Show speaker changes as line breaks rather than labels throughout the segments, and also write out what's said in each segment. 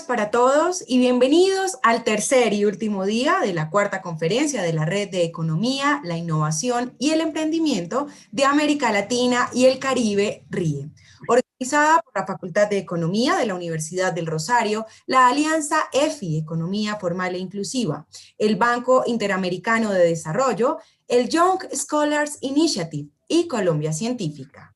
para todos y bienvenidos al tercer y último día de la cuarta conferencia de la Red de Economía, la Innovación y el Emprendimiento de América Latina y el Caribe, RIE, organizada por la Facultad de Economía de la Universidad del Rosario, la Alianza EFI, Economía Formal e Inclusiva, el Banco Interamericano de Desarrollo, el Young Scholars Initiative y Colombia Científica.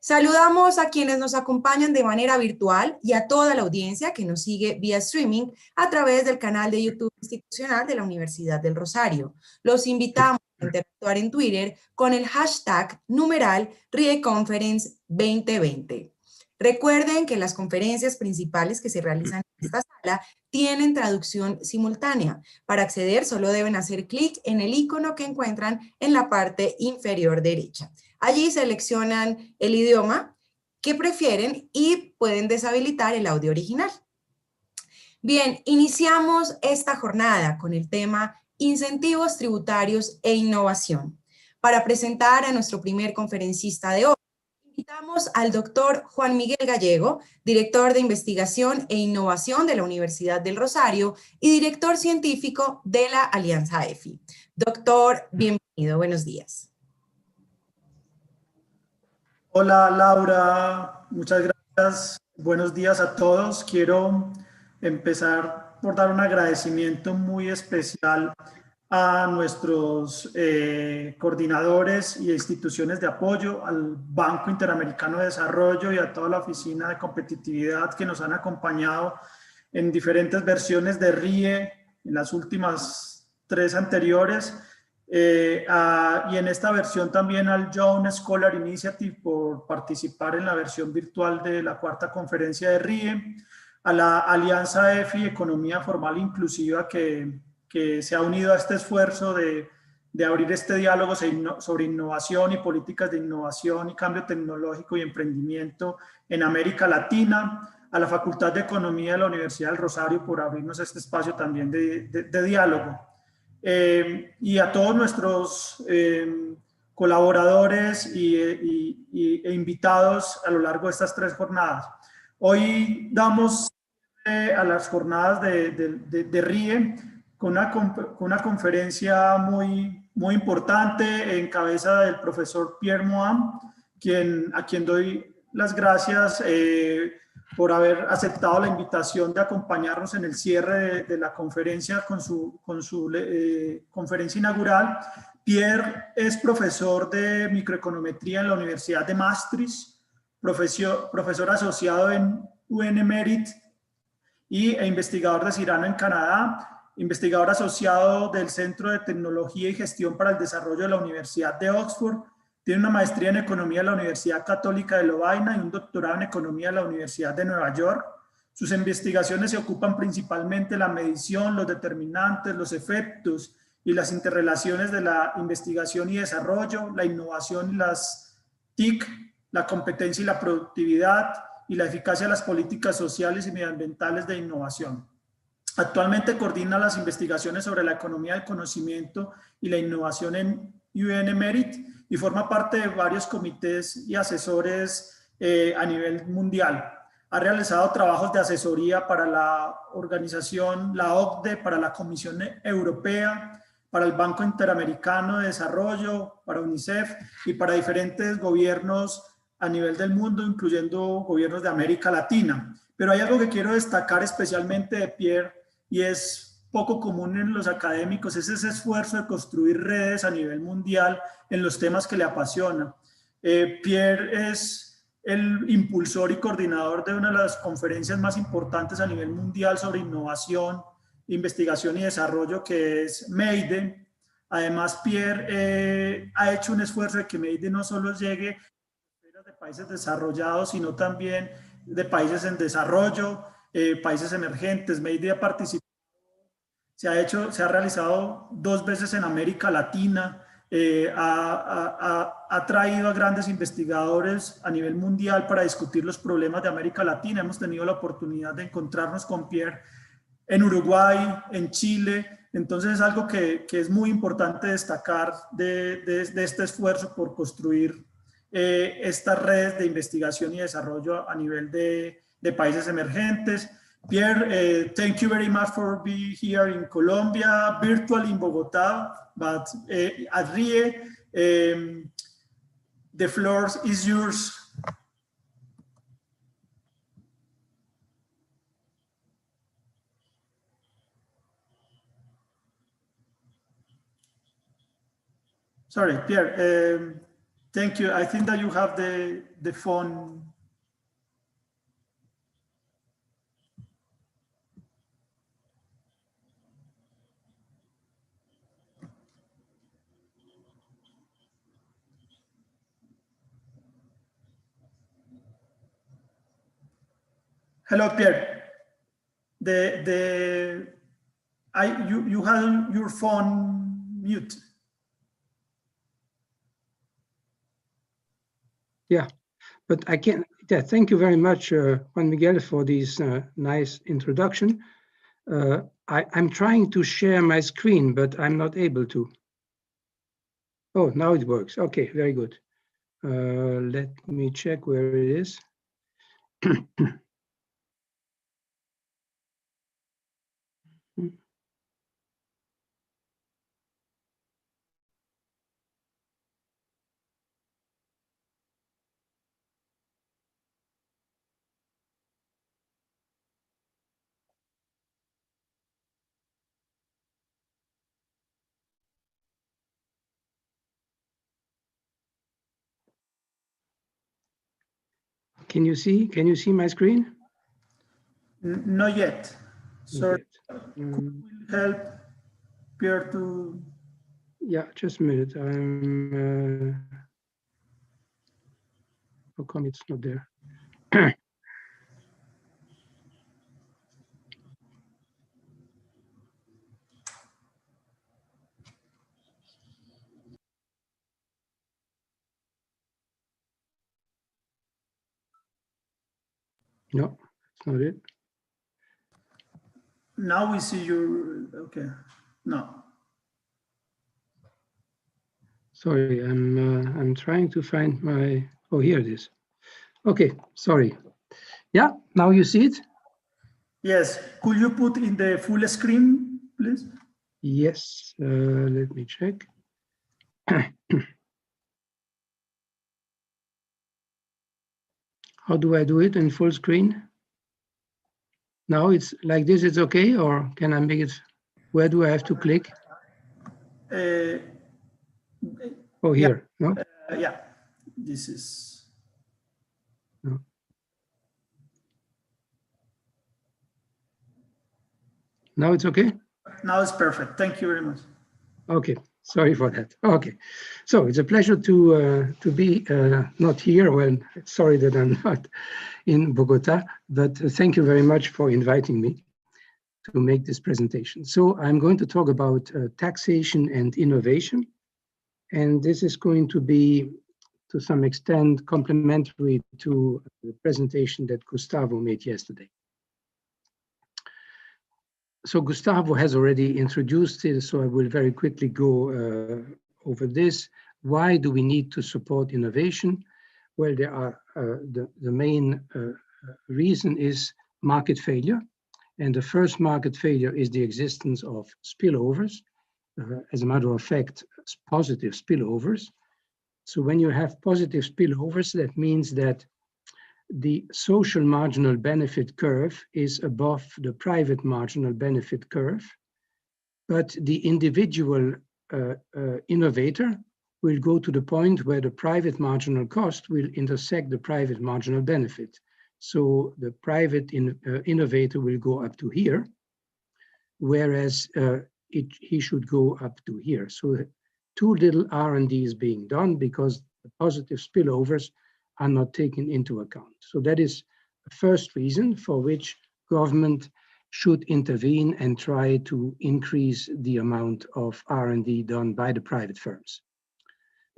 Saludamos a quienes nos acompañan de manera virtual y a toda la audiencia que nos sigue vía streaming a través del canal de YouTube institucional de la Universidad del Rosario. Los invitamos a interactuar en Twitter con el hashtag #RIE Conference 2020. Recuerden que las conferencias principales que se realizan en esta sala tienen traducción simultánea. Para acceder solo deben hacer clic en el icono que encuentran en la parte inferior derecha. Allí seleccionan el idioma que prefieren y pueden deshabilitar el audio original. Bien, iniciamos esta jornada con el tema Incentivos tributarios e innovación. Para presentar a nuestro primer conferencista de hoy, invitamos al doctor Juan Miguel Gallego, director de Investigación e Innovación de la Universidad del Rosario y director científico de la Alianza EFI. Doctor, bienvenido, buenos días.
Hola Laura, muchas gracias. Buenos días a todos. Quiero empezar por dar un agradecimiento muy especial a nuestros coordinadores y instituciones de apoyo, al Banco Interamericano de Desarrollo y a toda la Oficina de Competitividad que nos han acompañado en diferentes versiones de RIE, en las últimas 3 anteriores. Y en esta versión también al Young Scholar Initiative por participar en la versión virtual de la cuarta conferencia de RIE, a la Alianza EFI, Economía Formal e Inclusiva, que se ha unido a este esfuerzo de abrir este diálogo sobre innovación y políticas de innovación y cambio tecnológico y emprendimiento en América Latina, a la Facultad de Economía de la Universidad del Rosario por abrirnos este espacio también de diálogo. Y a todos nuestros colaboradores e invitados a lo largo de estas 3 jornadas. Hoy damos a las jornadas de RIE con una conferencia muy importante en cabeza del profesor Pierre Moine, a quien doy las gracias por haber aceptado la invitación de acompañarnos en el cierre de la conferencia con su conferencia inaugural. Pierre es profesor de microeconometría en la Universidad de Maastricht, profesor asociado en UNMerit e investigador de Cyrano en Canadá, investigador asociado del Centro de Tecnología y Gestión para el Desarrollo de la Universidad de Oxford. Tiene una maestría en Economía de la Universidad Católica de Lovaina y un doctorado en Economía de la Universidad de Nueva York. Sus investigaciones se ocupan principalmente de la medición, los determinantes, los efectos y las interrelaciones de la investigación y desarrollo, la innovación y las TIC, la competencia y la productividad y la eficacia de las políticas sociales y medioambientales de innovación. Actualmente coordina las investigaciones sobre la economía del conocimiento y la innovación en UNMerit y forma parte de varios comités y asesores a nivel mundial. Ha realizado trabajos de asesoría para la organización, la OCDE, para la Comisión Europea, para el Banco Interamericano de Desarrollo, para UNICEF y para diferentes gobiernos a nivel del mundo, incluyendo gobiernos de América Latina. Pero hay algo que quiero destacar especialmente de Pierre y es poco común en los académicos, es ese esfuerzo de construir redes a nivel mundial en los temas que le apasionan. Pierre es el impulsor y coordinador de una de las conferencias más importantes a nivel mundial sobre innovación, investigación y desarrollo, que es MEIDE. Además, Pierre ha hecho un esfuerzo de que MEIDE no solo llegue a de países desarrollados, sino también de países en desarrollo, países emergentes. MEIDE ha participado, se ha realizado 2 veces en América Latina, ha traído a grandes investigadores a nivel mundial para discutir los problemas de América Latina. Hemos tenido la oportunidad de encontrarnos con Pierre en Uruguay, en Chile. Entonces es algo que es muy importante destacar de este esfuerzo por construir estas redes de investigación y desarrollo a nivel de países emergentes. Pierre, thank you very much for being here in Colombia, virtual in Bogotá, but at RIE, the floor is yours. Sorry, Pierre, thank you. I think that you have the phone. Hello, Pierre. You have your phone mute.
Yeah, but I can. Yeah, thank you very much, Juan Miguel, for this nice introduction. I'm trying to share my screen, but I'm not able to. Oh, now it works. Okay, very good. Let me check where it is. Can you see? Can you see my screen?
Not yet. So
could
we help Pierre to.
Yeah, just a minute. How come it's not there? No, it's not it.
Now we see your, okay, no.
Sorry, I'm trying to find my, oh, here it is. Okay, sorry. Yeah, now you see it?
Yes, could you put in the full screen, please?
Yes, let me check. How do I do it in full screen? Now it's like this, it's okay, or can I make it, where do I have to click? Oh, here,
yeah,
no?
Yeah, this is.
No. Now it's okay?
Now it's perfect, thank you very much.
Okay, sorry for that. Okay, so it's a pleasure to be not here. Well, sorry that I'm not in Bogota, but thank you very much for inviting me to make this presentation. So I'm going to talk about taxation and innovation, and this is going to be, to some extent, complementary to the presentation that Gustavo made yesterday. So Gustavo has already introduced it, so I will very quickly go over this. Why do we need to support innovation? Well, there are the main reason is market failure. And the first market failure is the existence of spillovers. As a matter of fact, positive spillovers. So when you have positive spillovers, that means that the social marginal benefit curve is above the private marginal benefit curve, but the individual innovator will go to the point where the private marginal cost will intersect the private marginal benefit. So the private innovator will go up to here, whereas he should go up to here. So too little R&D is being done because the positive spillovers are not taken into account. So that is the first reason for which government should intervene and try to increase the amount of R&D done by the private firms.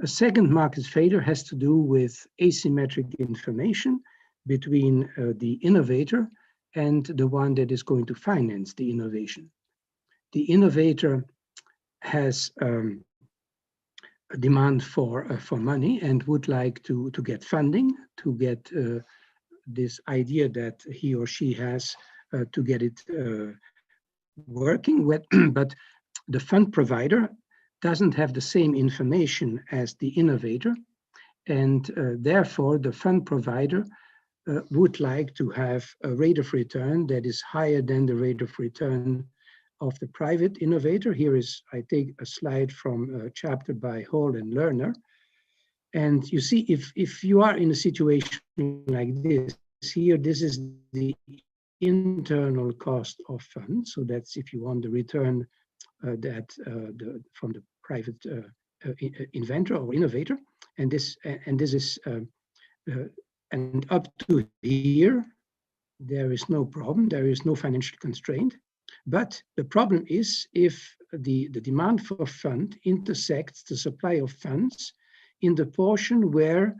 A second market failure has to do with asymmetric information between the innovator and the one that is going to finance the innovation. The innovator has a demand for money and would like to get funding, to get this idea that he or she has to get it working with, but the fund provider doesn't have the same information as the innovator, and therefore the fund provider would like to have a rate of return that is higher than the rate of return of the private innovator. Here is, I take a slide from a chapter by Hall and Lerner. And you see, if you are in a situation like this, here, this is the internal cost of funds. So that's if you want the return from the private inventor or innovator. And this is, and up to here, there is no problem. There is no financial constraint. But the problem is if the demand for fund intersects the supply of funds in the portion where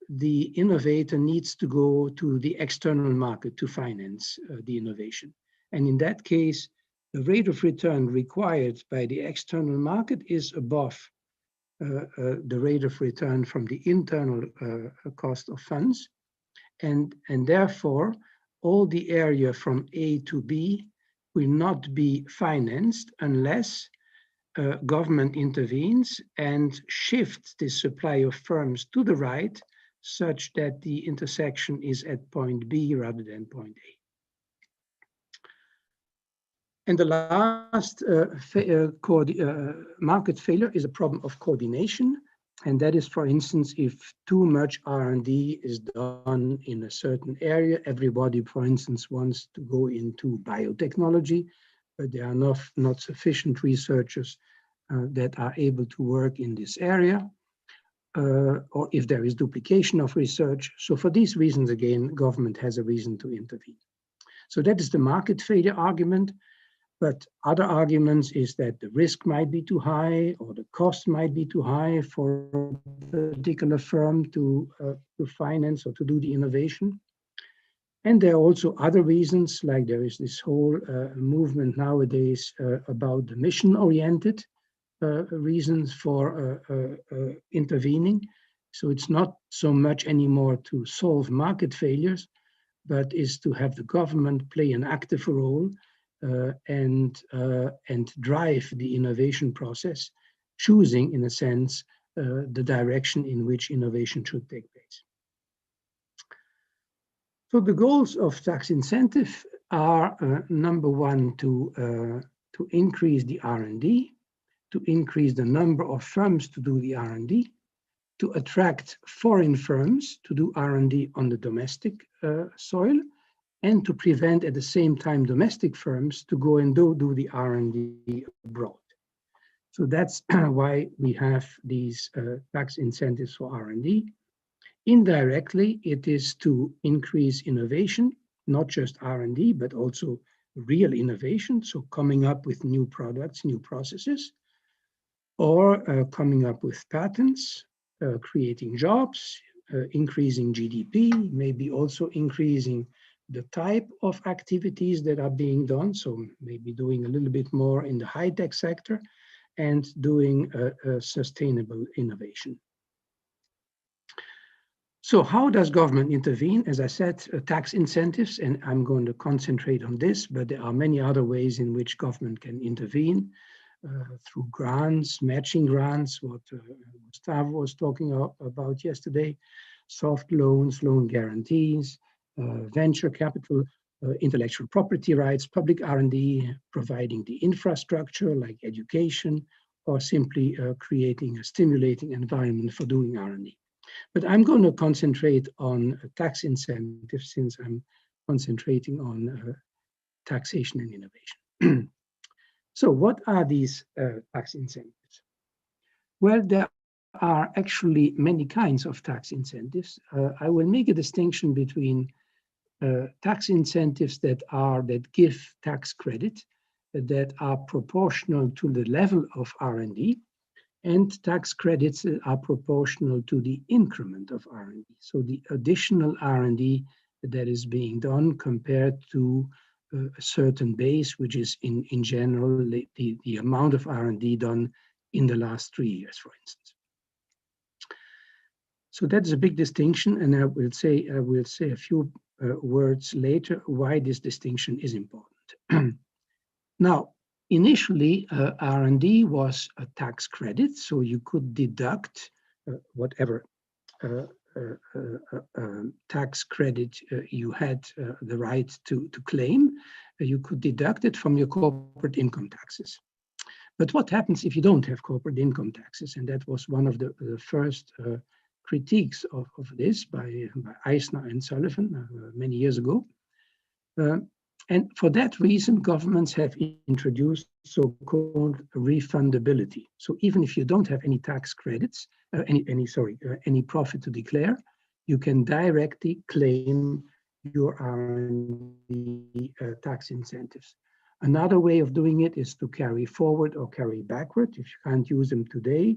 the innovator needs to go to the external market to finance the innovation. And in that case, the rate of return required by the external market is above the rate of return from the internal cost of funds. And therefore, all the area from A to B will not be financed unless government intervenes and shifts the supply of firms to the right, such that the intersection is at point B rather than point A. And the last market failure is a problem of coordination. And that is, for instance, if too much R&D is done in a certain area. Everybody, for instance, wants to go into biotechnology, but there are not sufficient researchers that are able to work in this area. Or if there is duplication of research. So for these reasons, again, government has a reason to intervene. So that is the market failure argument. But other arguments is that the risk might be too high or the cost might be too high for a particular firm to finance or to do the innovation. And there are also other reasons, like there is this whole movement nowadays about the mission-oriented reasons for intervening. So it's not so much anymore to solve market failures, but is to have the government play an active role and drive the innovation process, choosing, in a sense, the direction in which innovation should take place. So the goals of tax incentive are, number one, to increase the R&D, to increase the number of firms to do the R&D, to attract foreign firms to do R&D on the domestic soil, and to prevent at the same time domestic firms to go and do the R&D abroad. So that's why we have these tax incentives for R&D. Indirectly, it is to increase innovation, not just R&D, but also real innovation, so coming up with new products, new processes, or coming up with patents, creating jobs, increasing GDP, maybe also increasing the type of activities that are being done, so maybe doing a little bit more in the high-tech sector and doing sustainable innovation. So how does government intervene? As I said, tax incentives, and I'm going to concentrate on this, but there are many other ways in which government can intervene through grants, matching grants, what Gustavo was talking about yesterday, soft loans, loan guarantees, venture capital, intellectual property rights, public R&D, providing the infrastructure like education, or simply creating a stimulating environment for doing R&D. But I'm going to concentrate on tax incentives since I'm concentrating on taxation and innovation. So what are these tax incentives? Well, there are actually many kinds of tax incentives. I will make a distinction between tax incentives that give tax credit that are proportional to the level of R&D, and tax credits that are proportional to the increment of R&D. So the additional R&D that is being done compared to a certain base, which is in general the amount of R&D done in the last 3 years, for instance. So that's a big distinction, and I will say a few words later why this distinction is important. Now, initially, R&D was a tax credit, so you could deduct whatever tax credit you had the right to claim. You could deduct it from your corporate income taxes. But what happens if you don't have corporate income taxes? And that was one of the first critiques of this by Eisner and Sullivan many years ago. And for that reason, governments have introduced so-called refundability. So even if you don't have any tax credits, any profit to declare, you can directly claim your R&D tax incentives. Another way of doing it is to carry forward or carry backward. If you can't use them today,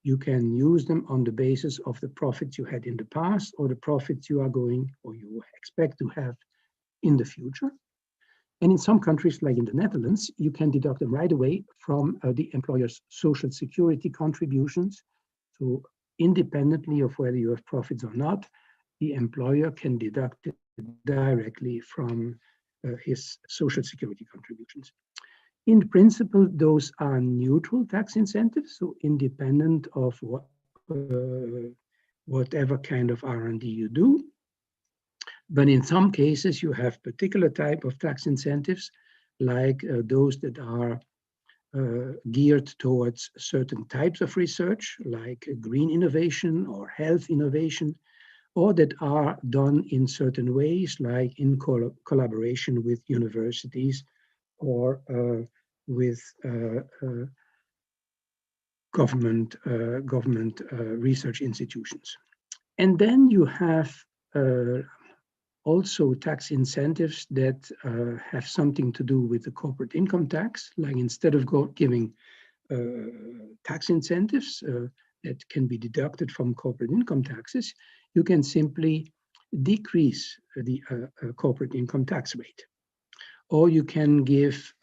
you can use them on the basis of the profits you had in the past or the profits you are going or you expect to have in the future. And in some countries, like in the Netherlands, you can deduct them right away from the employer's social security contributions. So independently of whether you have profits or not, the employer can deduct it directly from his social security contributions. In principle, those are neutral tax incentives, so independent of whatever kind of R&D you do. But in some cases, you have particular type of tax incentives, like those that are geared towards certain types of research, like green innovation or health innovation, or that are done in certain ways, like in collaboration with universities or with government research institutions. And then you have also tax incentives that have something to do with the corporate income tax, like instead of giving tax incentives that can be deducted from corporate income taxes, you can simply decrease the corporate income tax rate. Or you can give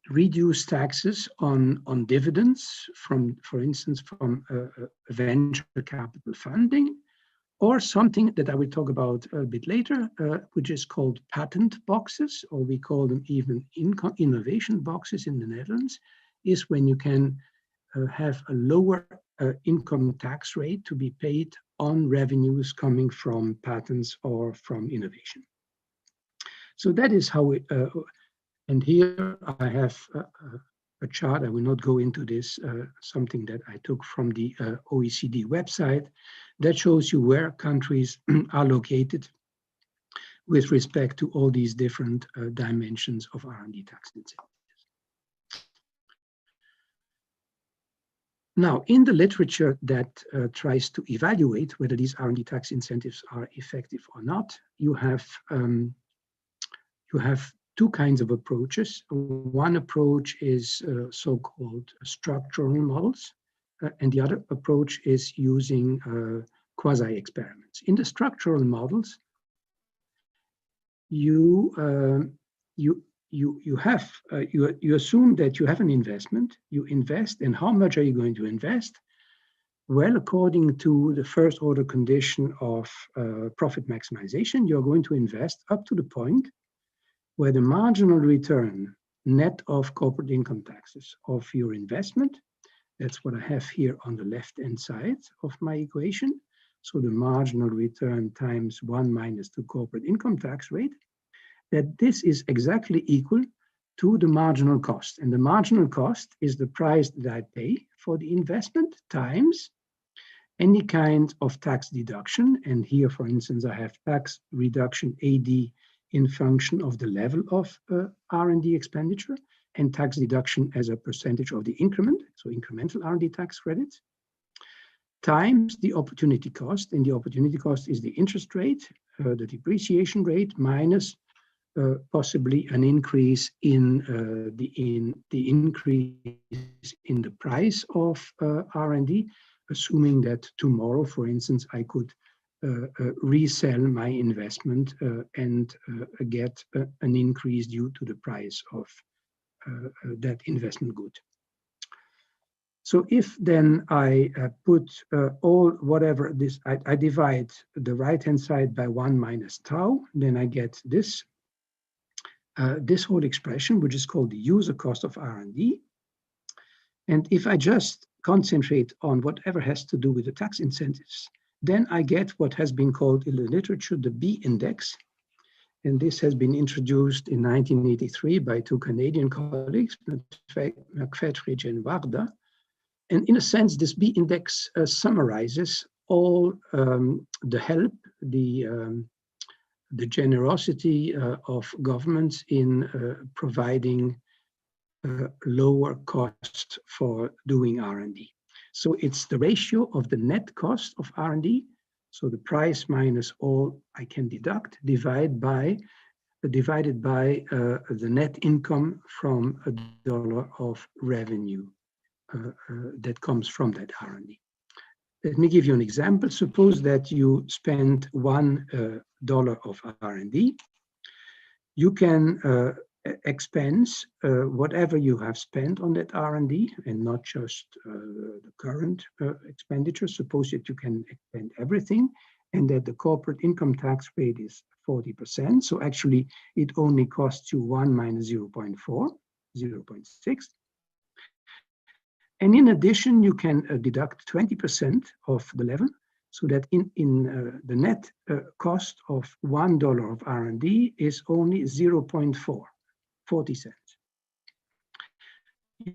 reduced taxes on dividends from, for instance, from venture capital funding, or something that I will talk about a bit later, which is called patent boxes, or we call them even innovation boxes in the Netherlands, is when you can have a lower income tax rate to be paid on revenues coming from patents or from innovation. So that is how it, and here I have a chart. I will not go into this, something that I took from the OECD website that shows you where countries are located with respect to all these different dimensions of R&D tax incentives. Now, in the literature that tries to evaluate whether these R&D tax incentives are effective or not, you have two kinds of approaches. One approach is so-called structural models, and the other approach is using quasi-experiments. In the structural models, you assume that you have an investment, you invest, and how much are you going to invest? Well, according to the first order condition of profit maximization, you're going to invest up to the point where the marginal return net of corporate income taxes of your investment, that's what I have here on the left-hand side of my equation. So the marginal return times 1 minus the corporate income tax rate, that this is exactly equal to the marginal cost. And the marginal cost is the price that I pay for the investment times any kind of tax deduction. And here, for instance, I have tax reduction AD in function of the level of R&D expenditure and tax deduction as a percentage of the increment, so incremental R&D tax credits, times the opportunity cost. And the opportunity cost is the interest rate, the depreciation rate, minus possibly an increase in the increase in the price of R&D, assuming that tomorrow, for instance, I could resell my investment and get an increase due to the price of that investment good. So if then I put all whatever this, I divide the right-hand side by 1 minus tau, then I get this, this whole expression, which is called the user cost of R&D. And if I just concentrate on whatever has to do with the tax incentives, then I get what has been called in the literature the B index. And this has been introduced in 1983 by two Canadian colleagues, McFedridge and Warda. And in a sense, this B index summarizes all the help, the generosity of governments in providing lower cost for doing R&D. So it's the ratio of the net cost of R&D, so the price minus all I can deduct, divided by the net income from $1 of revenue that comes from that R&D. Let me give you an example. Suppose that you spend $1 of R&D. You can expense whatever you have spent on that R&D and not just the current expenditure. Suppose that you can expend everything and that the corporate income tax rate is 40%. So actually it only costs you 1 minus 0.4, 0.6. And in addition, you can deduct 20% of the level, so that in the net cost of $1 of R&D is only 0.4, 40 cents.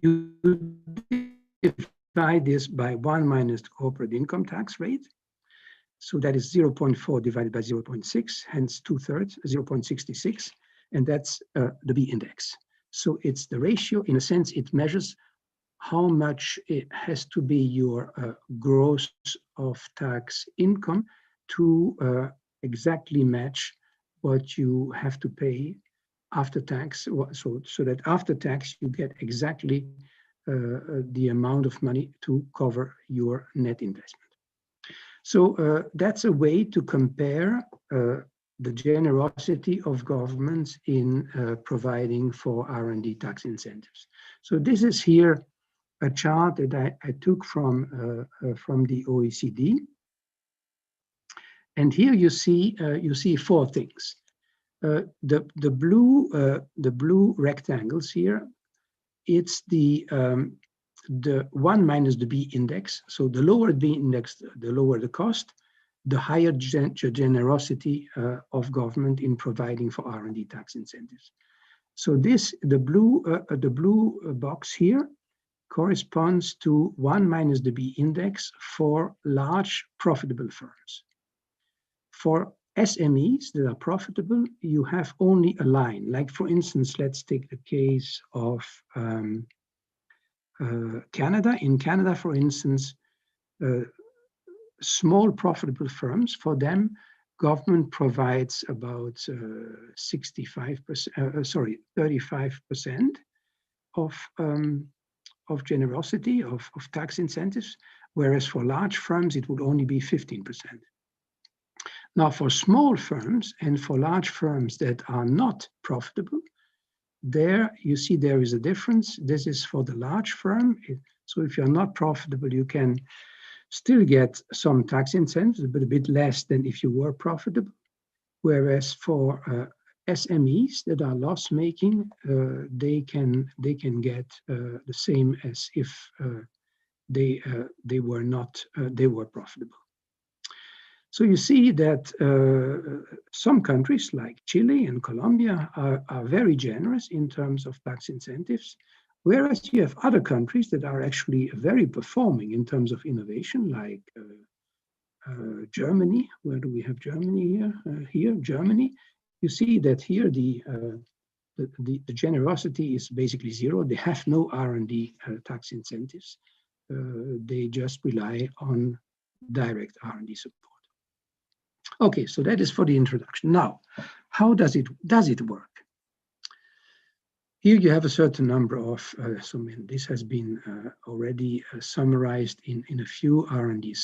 You divide this by 1 minus the corporate income tax rate. So that is 0.4 divided by 0.6, hence 2/3, 0.66. And that's the B index. So it's the ratio. In a sense, it measures how much it has to be your gross of tax income to exactly match what you have to pay after tax, so that after tax you get exactly the amount of money to cover your net investment. So that's a way to compare the generosity of governments in providing for R&D tax incentives. So this is here a chart that I took from the OECD, and here you see four things. The blue rectangles here, it's the 1 minus the B index. So the lower the index, the lower the cost, the higher generosity of government in providing for R&D tax incentives. So the blue box here corresponds to 1 minus the B index for large profitable firms. For SMEs that are profitable, you have only a line. Like for instance, let's take the case of Canada. In Canada, for instance, small profitable firms, for them, government provides about 35% of generosity, of tax incentives, whereas for large firms, it would only be 15%. Now, for small firms and for large firms that are not profitable, there you see there is a difference. This is for the large firm. So if you're not profitable, you can still get some tax incentives, but a bit less than if you were profitable. Whereas for SMEs that are loss-making, they can get the same as if they were profitable. So you see that some countries like Chile and Colombia are very generous in terms of tax incentives, whereas you have other countries that are actually very performing in terms of innovation, like Germany. Where do we have Germany here? Here, Germany. You see that here the generosity is basically zero. They have no R&D tax incentives. They just rely on direct R&D support. Okay, so that is for the introduction. Now, how does it work? Here you have a certain number of, this has been already summarized in a few R&D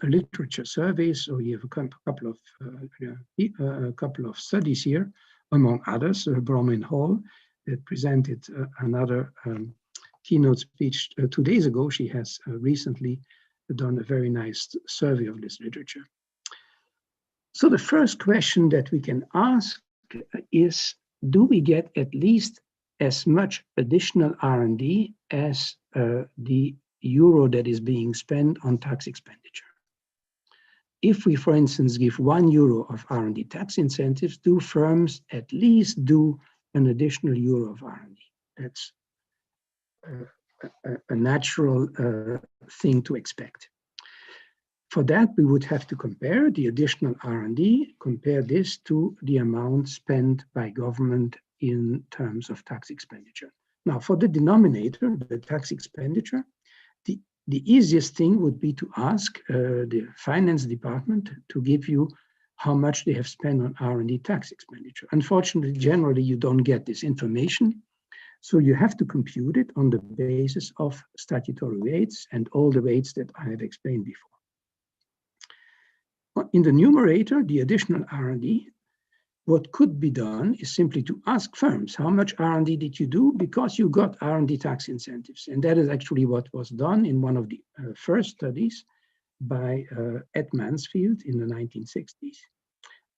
literature surveys. So you have a couple of studies here, among others, Brom and Hall, that presented another keynote speech 2 days ago, she has recently done a very nice survey of this literature. So the first question that we can ask is, do we get at least as much additional R&D as the euro that is being spent on tax expenditure? If we, for instance, give €1 of R&D tax incentives, do firms at least do an additional euro of R&D? That's a natural thing to expect. For that, we would have to compare the additional R&D, compare this to the amount spent by government in terms of tax expenditure. Now, for the denominator, the tax expenditure, the easiest thing would be to ask the finance department to give you how much they have spent on R&D tax expenditure. Unfortunately, generally, you don't get this information. So you have to compute it on the basis of statutory rates and all the rates that I have explained before. In the numerator, the additional R&D, what could be done is simply to ask firms, how much R&D did you do because you got R&D tax incentives? And that is actually what was done in one of the first studies by Ed Mansfield in the 1960s.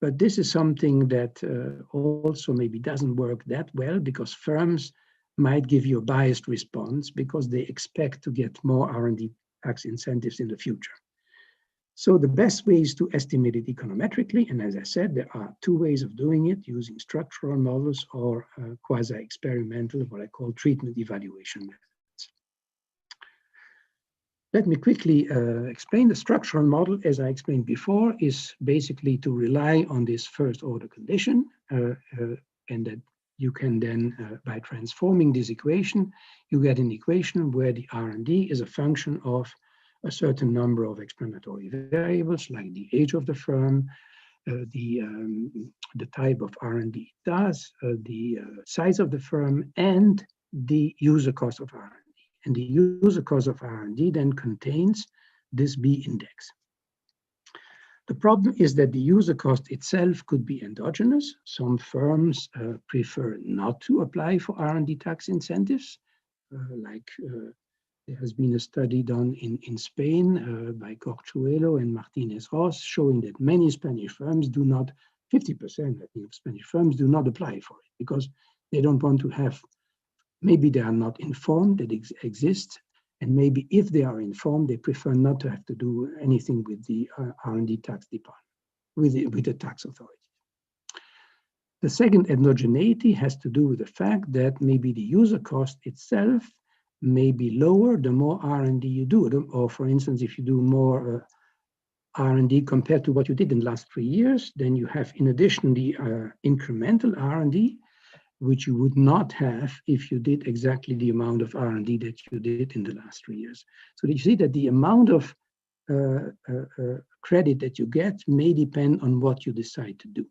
But this is something that also maybe doesn't work that well, because firms might give you a biased response because they expect to get more R&D tax incentives in the future. So the best way is to estimate it econometrically. And as I said, there are two ways of doing it, using structural models or quasi-experimental, what I call treatment evaluation methods. Let me quickly explain. The structural model, as I explained before, is basically to rely on this first order condition, and that you can then, by transforming this equation, you get an equation where the R&D is a function of a certain number of explanatory variables, like the age of the firm, the type of R&D it does, the size of the firm, and the user cost of R&D. And the user cost of R&D then contains this B index. The problem is that the user cost itself could be endogenous. Some firms prefer not to apply for R&D tax incentives, there has been a study done in Spain by Corchuelo and Martinez Ross showing that many Spanish firms do not, 50% I think of Spanish firms do not apply for it because they don't want to have, maybe they are not informed that it exists, and maybe if they are informed, they prefer not to have to do anything with the R&D tax department, with the tax authority. The second endogeneity has to do with the fact that maybe the user cost itself may be lower the more R&D you do. Or for instance, if you do more R&D compared to what you did in the last 3 years, then you have in addition the incremental R&D, which you would not have if you did exactly the amount of R&D that you did in the last 3 years. So you see that the amount of credit that you get may depend on what you decide to do.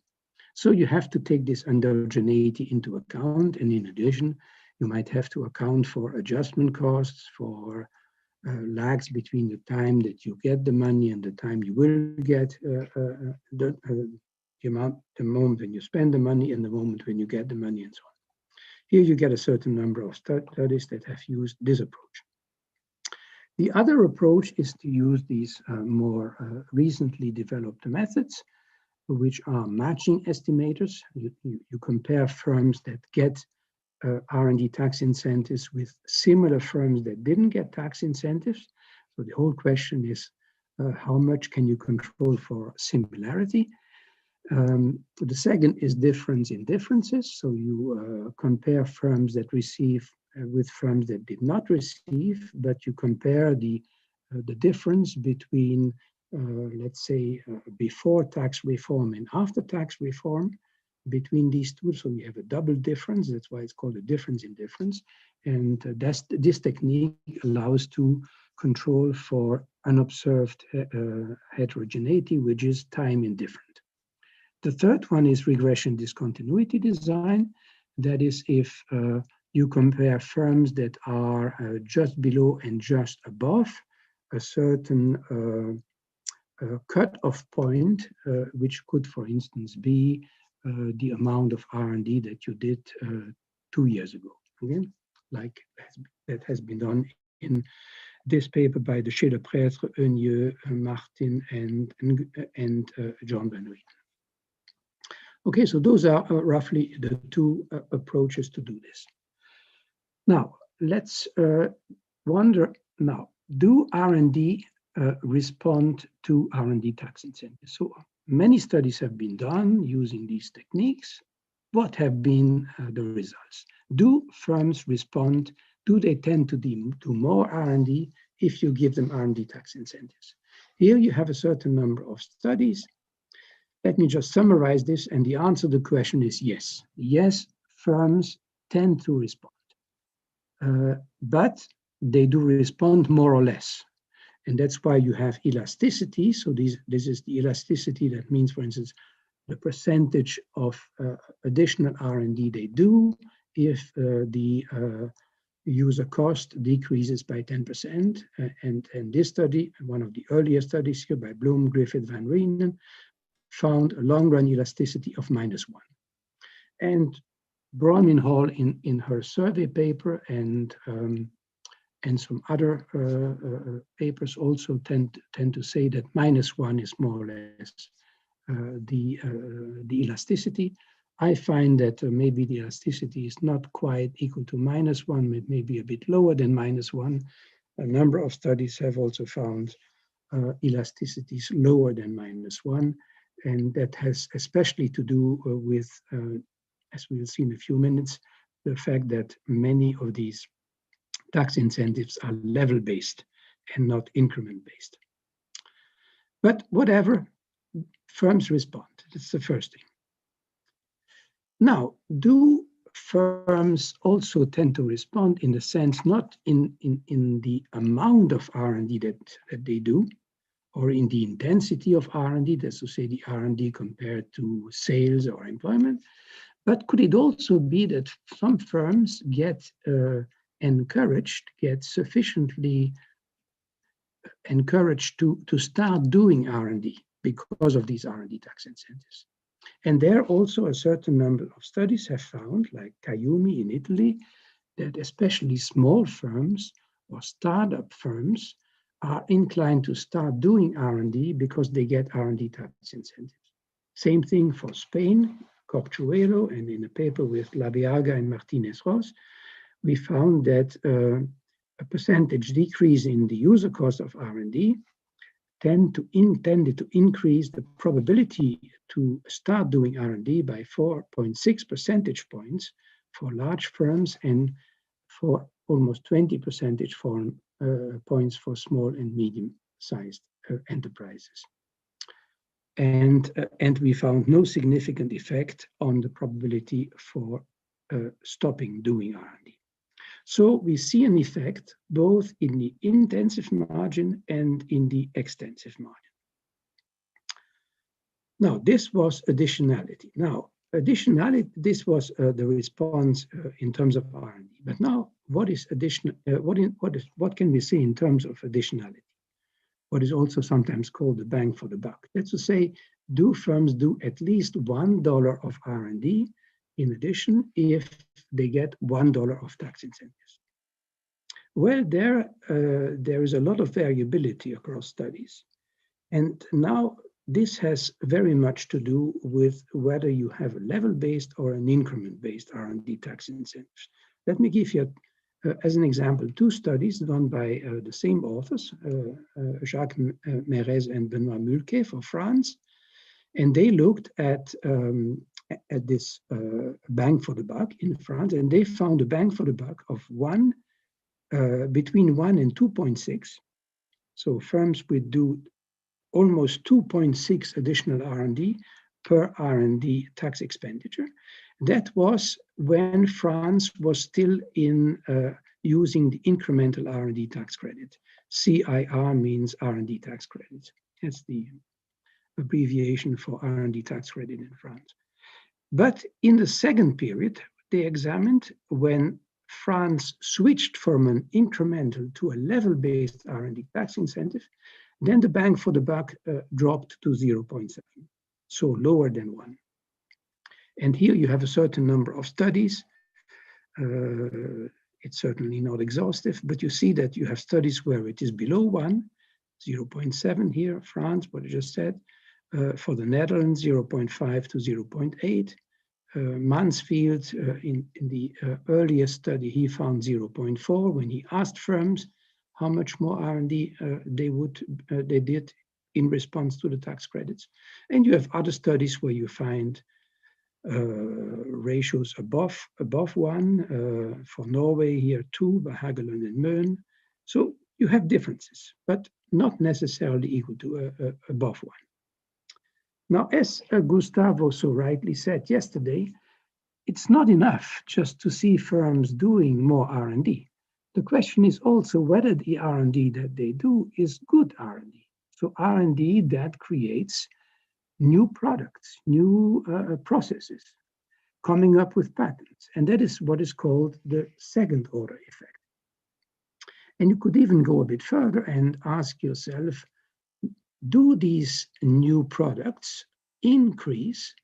So you have to take this endogeneity into account, and in addition, you might have to account for adjustment costs, for lags between the time that you get the money and the time you will get the moment when you spend the money and the moment when you get the money and so on. Here you get a certain number of studies that have used this approach. The other approach is to use these more recently developed methods, which are matching estimators. You compare firms that get R&D tax incentives with similar firms that didn't get tax incentives. So the whole question is, how much can you control for similarity? The second is difference in differences. So you compare firms that receive with firms that did not receive, but you compare the difference between, let's say, before tax reform and after tax reform, between these two. So you have a double difference. That's why it's called a difference in difference. And this technique allows to control for unobserved heterogeneity, which is time indifferent. The third one is regression discontinuity design. That is if you compare firms that are just below and just above a certain cut-off point, which could, for instance, be the amount of R&D that you did 2 years ago. Okay? like that has been done in this paper by de Schiller-Prêtre, Eunieu, Martin, and John Van Rieten. Okay, so those are roughly the two approaches to do this. Now, let's wonder now, do R&D respond to R&D tax incentives? So many studies have been done using these techniques. What have been the results? Do firms respond? Do they tend to do more R&D if you give them R&D tax incentives? Here you have a certain number of studies. Let me just summarize this, and the answer to the question is yes. Yes, firms tend to respond, but they do respond more or less. And that's why you have elasticity. So this is the elasticity. That means, for instance, the percentage of additional R&D they do if the user cost decreases by 10%. And this study, one of the earlier studies here by Bloom, Griffith, Van Rienen, found a long-run elasticity of -1. And Bronwyn Hall in her survey paper and some other papers also tend to say that -1 is more or less the elasticity. I find that maybe the elasticity is not quite equal to -1, it may be a bit lower than -1. A number of studies have also found elasticities lower than -1, and that has especially to do with, as we'll see in a few minutes, the fact that many of these tax incentives are level-based and not increment-based. But whatever, firms respond. That's the first thing. Now, do firms also tend to respond in the sense, not in the amount of R&D that they do, or in the intensity of R&D, that's to say the R&D compared to sales or employment, but could it also be that some firms get sufficiently encouraged to start doing R&D because of these R&D tax incentives? And there also a certain number of studies have found, like Cayumi in Italy, that especially small firms or startup firms are inclined to start doing R&D because they get R&D tax incentives. Same thing for Spain, Copchuelo, and in a paper with Labiaga and Martinez-Ross, we found that a percentage decrease in the user cost of R&D tended to increase the probability to start doing R&D by 4.6 percentage points for large firms and for almost 20 percentage points for small and medium-sized enterprises. And we found no significant effect on the probability for stopping doing R&D. So we see an effect both in the intensive margin and in the extensive margin. Now, this was additionality. Now, additionality, this was the response in terms of R&D. But now, what is additional? What can we say in terms of additionality? What is also sometimes called the bang for the buck. That's to say, do firms do at least $1 of R&D in addition if they get $1 of tax incentives? Well, there is a lot of variability across studies. And now this has very much to do with whether you have a level-based or an increment-based R&D tax incentives. Let me give you, as an example, two studies done by the same authors, Jacques Mérez and Benoît Mulquet for France. And they looked at this bang for the buck in France, and they found a bang for the buck of between 1 and 2.6. So firms would do almost 2.6 additional R&D per R&D tax expenditure. That was when France was still in using the incremental R&D tax credit. CIR means R&D tax credit. That's the abbreviation for R&D tax credit in France. But in the second period, they examined when France switched from an incremental to a level-based R&D tax incentive, then the bang for the buck dropped to 0.7, so lower than 1. And here you have a certain number of studies It's certainly not exhaustive, but you see that you have studies where it is below 1, 0.7 here, France, what I just said. For the Netherlands, 0.5 to 0.8. Mansfield, in the earliest study, he found 0.4 when he asked firms how much more R&D they did in response to the tax credits. And you have other studies where you find ratios above 1, for Norway here 2 by Hageland and Möhn. So you have differences, but not necessarily equal to above 1. Now, as Gustavo so rightly said yesterday, it's not enough just to see firms doing more R&D. The question is also whether the R&D that they do is good R&D. So R&D that creates new products, new processes, coming up with patents. And that is what is called the second order effect. And you could even go a bit further and ask yourself, do these new products increase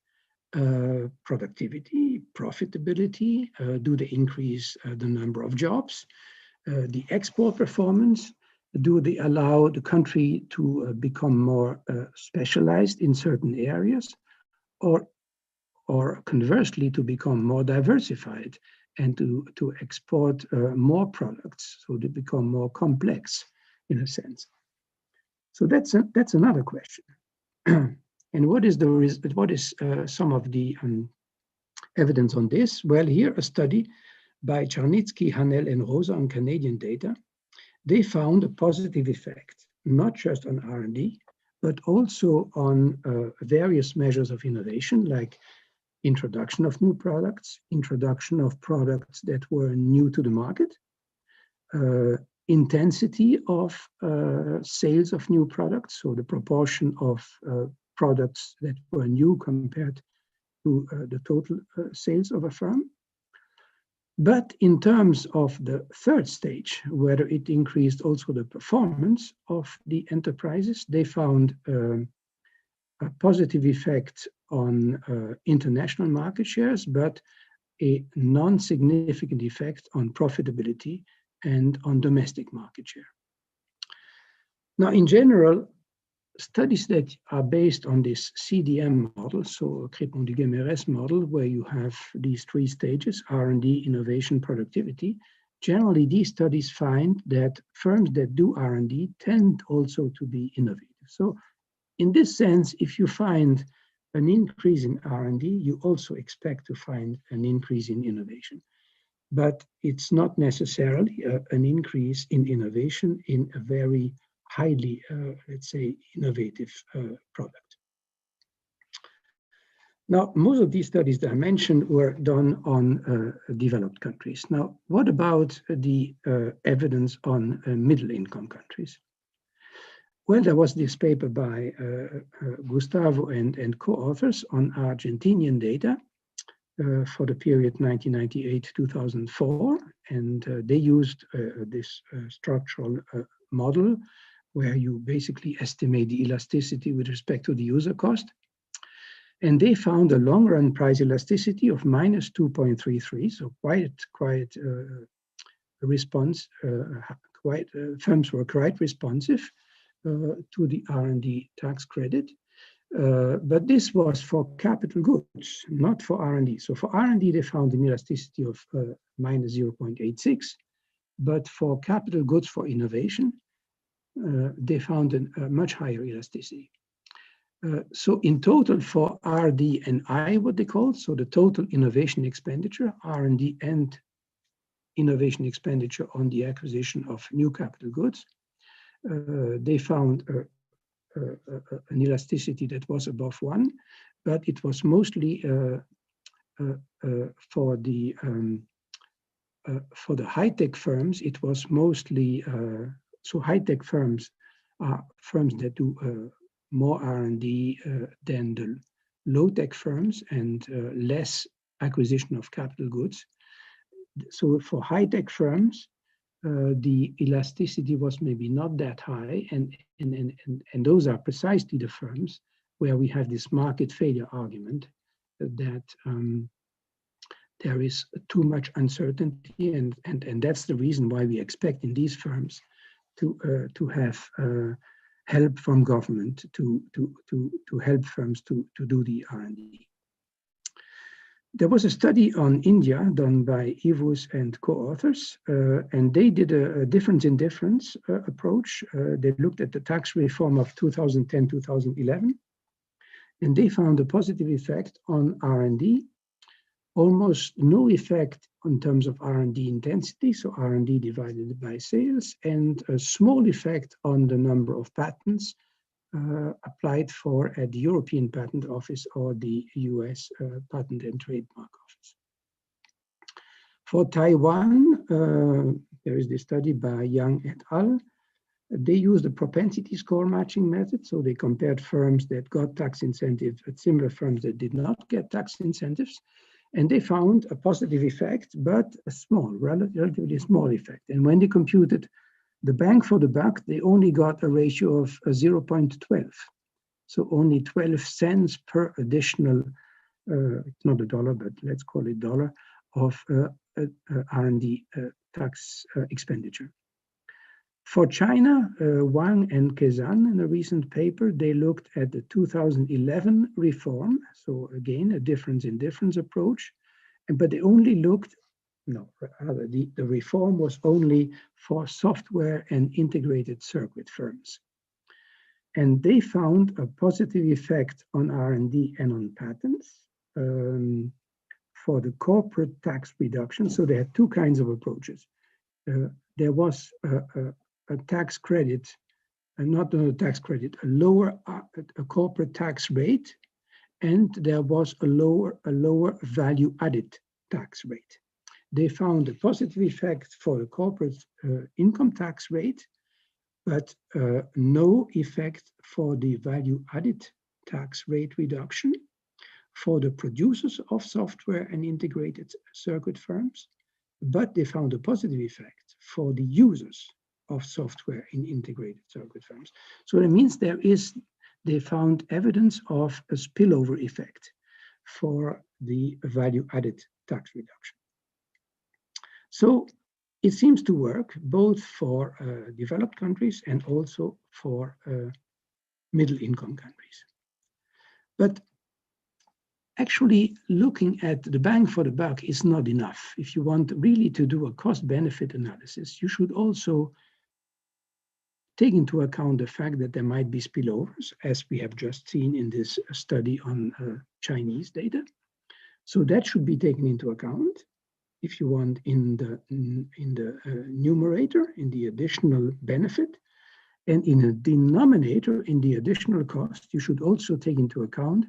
productivity, profitability? Do they increase the number of jobs, the export performance? Do they allow the country to become more specialized in certain areas, or conversely to become more diversified and to export more products, so to become more complex in a sense? So that's another question. And what is some of the evidence on this? Well, here a study by Czarnicki, Hanel, and Rosa on Canadian data. They found a positive effect, not just on R&D, but also on various measures of innovation, like introduction of new products, introduction of products that were new to the market, intensity of sales of new products, so the proportion of products that were new compared to the total sales of a firm. But in terms of the third stage, whether it increased also the performance of the enterprises, they found a positive effect on international market shares, but a non-significant effect on profitability and on domestic market share. Now, in general, studies that are based on this CDM model, so Crépon-Duguay-Mérès model, where you have these 3 stages, R&D, innovation, productivity, generally these studies find that firms that do R&D tend also to be innovative. So in this sense, if you find an increase in R&D, you also expect to find an increase in innovation. But it's not necessarily an increase in innovation in a very highly, let's say, innovative product. Now, most of these studies that I mentioned were done on developed countries. Now, what about the evidence on middle-income countries? Well, there was this paper by Gustavo and co-authors on Argentinian data for the period 1998-2004, and they used this structural model where you basically estimate the elasticity with respect to the user cost. And they found a long-run price elasticity of minus 2.33, so quite response. Firms were quite responsive to the R&D tax credit. But this was for capital goods, not for R&D. So for R&D, they found an elasticity of minus 0.86, but for capital goods for innovation, they found a much higher elasticity. So in total for R&D and I, what they call, so the total innovation expenditure, R&D and innovation expenditure on the acquisition of new capital goods, they found an elasticity that was above 1, but it was mostly for the high-tech firms. It was mostly so high-tech firms are firms that do more R&D than the low-tech firms and less acquisition of capital goods. So for high-tech firms, the elasticity was maybe not that high, and those are precisely the firms where we have this market failure argument that there is too much uncertainty, and that's the reason why we expect in these firms to have help from government to help firms to do the R&D. There was a study on India done by Ivus and co-authors, and they did a difference in difference approach. They looked at the tax reform of 2010-2011, and they found a positive effect on R&D, almost no effect in terms of R&D intensity, so R&D divided by sales, and a small effect on the number of patents applied for at the European Patent Office or the US Patent and Trademark Office. For Taiwan, there is this study by Yang et al. They used the propensity score matching method, so they compared firms that got tax incentives with similar firms that did not get tax incentives, and they found a positive effect, but a small, relatively small effect. And when they computed the bang for the buck, they only got a ratio of 0.12. So only 12 cents per additional, it's not a dollar, but let's call it dollar, of R&D tax expenditure. For China, Wang and Kezan, in a recent paper, they looked at the 2011 reform. So again, a difference in difference approach, but they only looked, rather the reform was only for software and integrated circuit firms. And they found a positive effect on R&D and on patents for the corporate tax reduction. So they had two kinds of approaches. There was a tax credit, not a tax credit, a corporate tax rate, and there was a lower value added tax rate. They found a positive effect for the corporate income tax rate, but no effect for the value added tax rate reduction for the producers of software and integrated circuit firms, but they found a positive effect for the users of software in integrated circuit firms. So that means they found evidence of a spillover effect for the value added tax reduction. So it seems to work both for developed countries and also for middle income countries. But actually looking at the bang for the buck is not enough. If you want really to do a cost-benefit analysis, you should also take into account the fact that there might be spillovers, as we have just seen in this study on Chinese data. So that should be taken into account, if you want, in the numerator, in the additional benefit, and in a denominator, in the additional cost. You should also take into account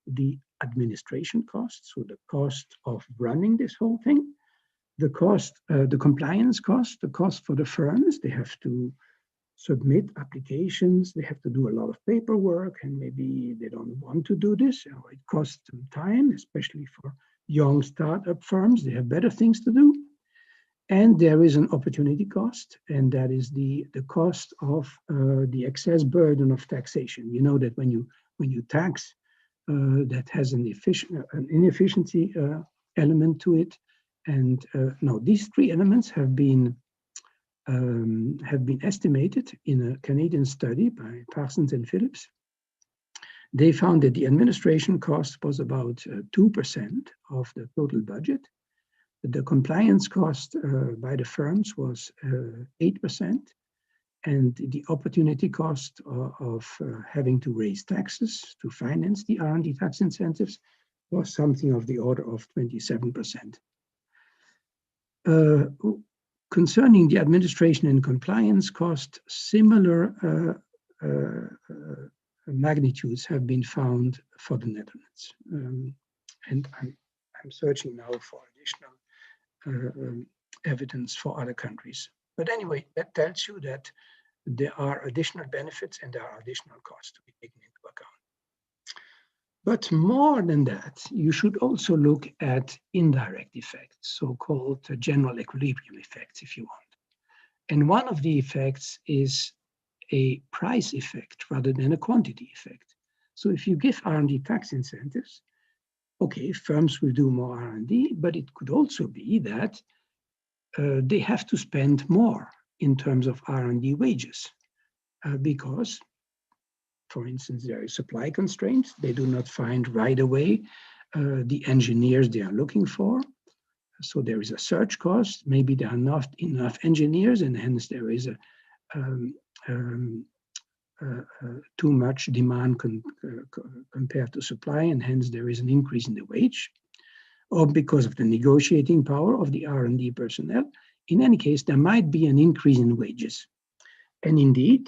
the administration costs, so the cost of running this whole thing, the cost, the compliance cost, the cost for the firms. They have to submit applications, they have to do a lot of paperwork, and maybe they don't want to do this, or it costs them time, especially for young startup firms. They have better things to do. And there is an opportunity cost, and that is the cost of the excess burden of taxation. You know that when you tax, that has an inefficiency element to it. And no, these three elements have been estimated in a Canadian study by Parsons and Phillips. They found that the administration cost was about 2% of the total budget. The compliance cost by the firms was 8%, and the opportunity cost of having to raise taxes to finance the R&D tax incentives was something of the order of 27%. Concerning the administration and compliance cost, similar magnitudes have been found for the Netherlands. And I'm searching now for additional evidence for other countries. But anyway, that tells you that there are additional benefits and there are additional costs to be taken into account. But more than that, you should also look at indirect effects, so-called general equilibrium effects, if you want. And one of the effects is a price effect rather than a quantity effect. So if you give R&D tax incentives, okay, firms will do more R&D, but it could also be that they have to spend more in terms of R&D wages because, for instance, there is supply constraints. They do not find right away the engineers they are looking for. So there is a search cost. Maybe there are not enough engineers, and hence there is too much demand compared to supply, and hence there is an increase in the wage, or because of the negotiating power of the R&D personnel. In any case, there might be an increase in wages. And indeed,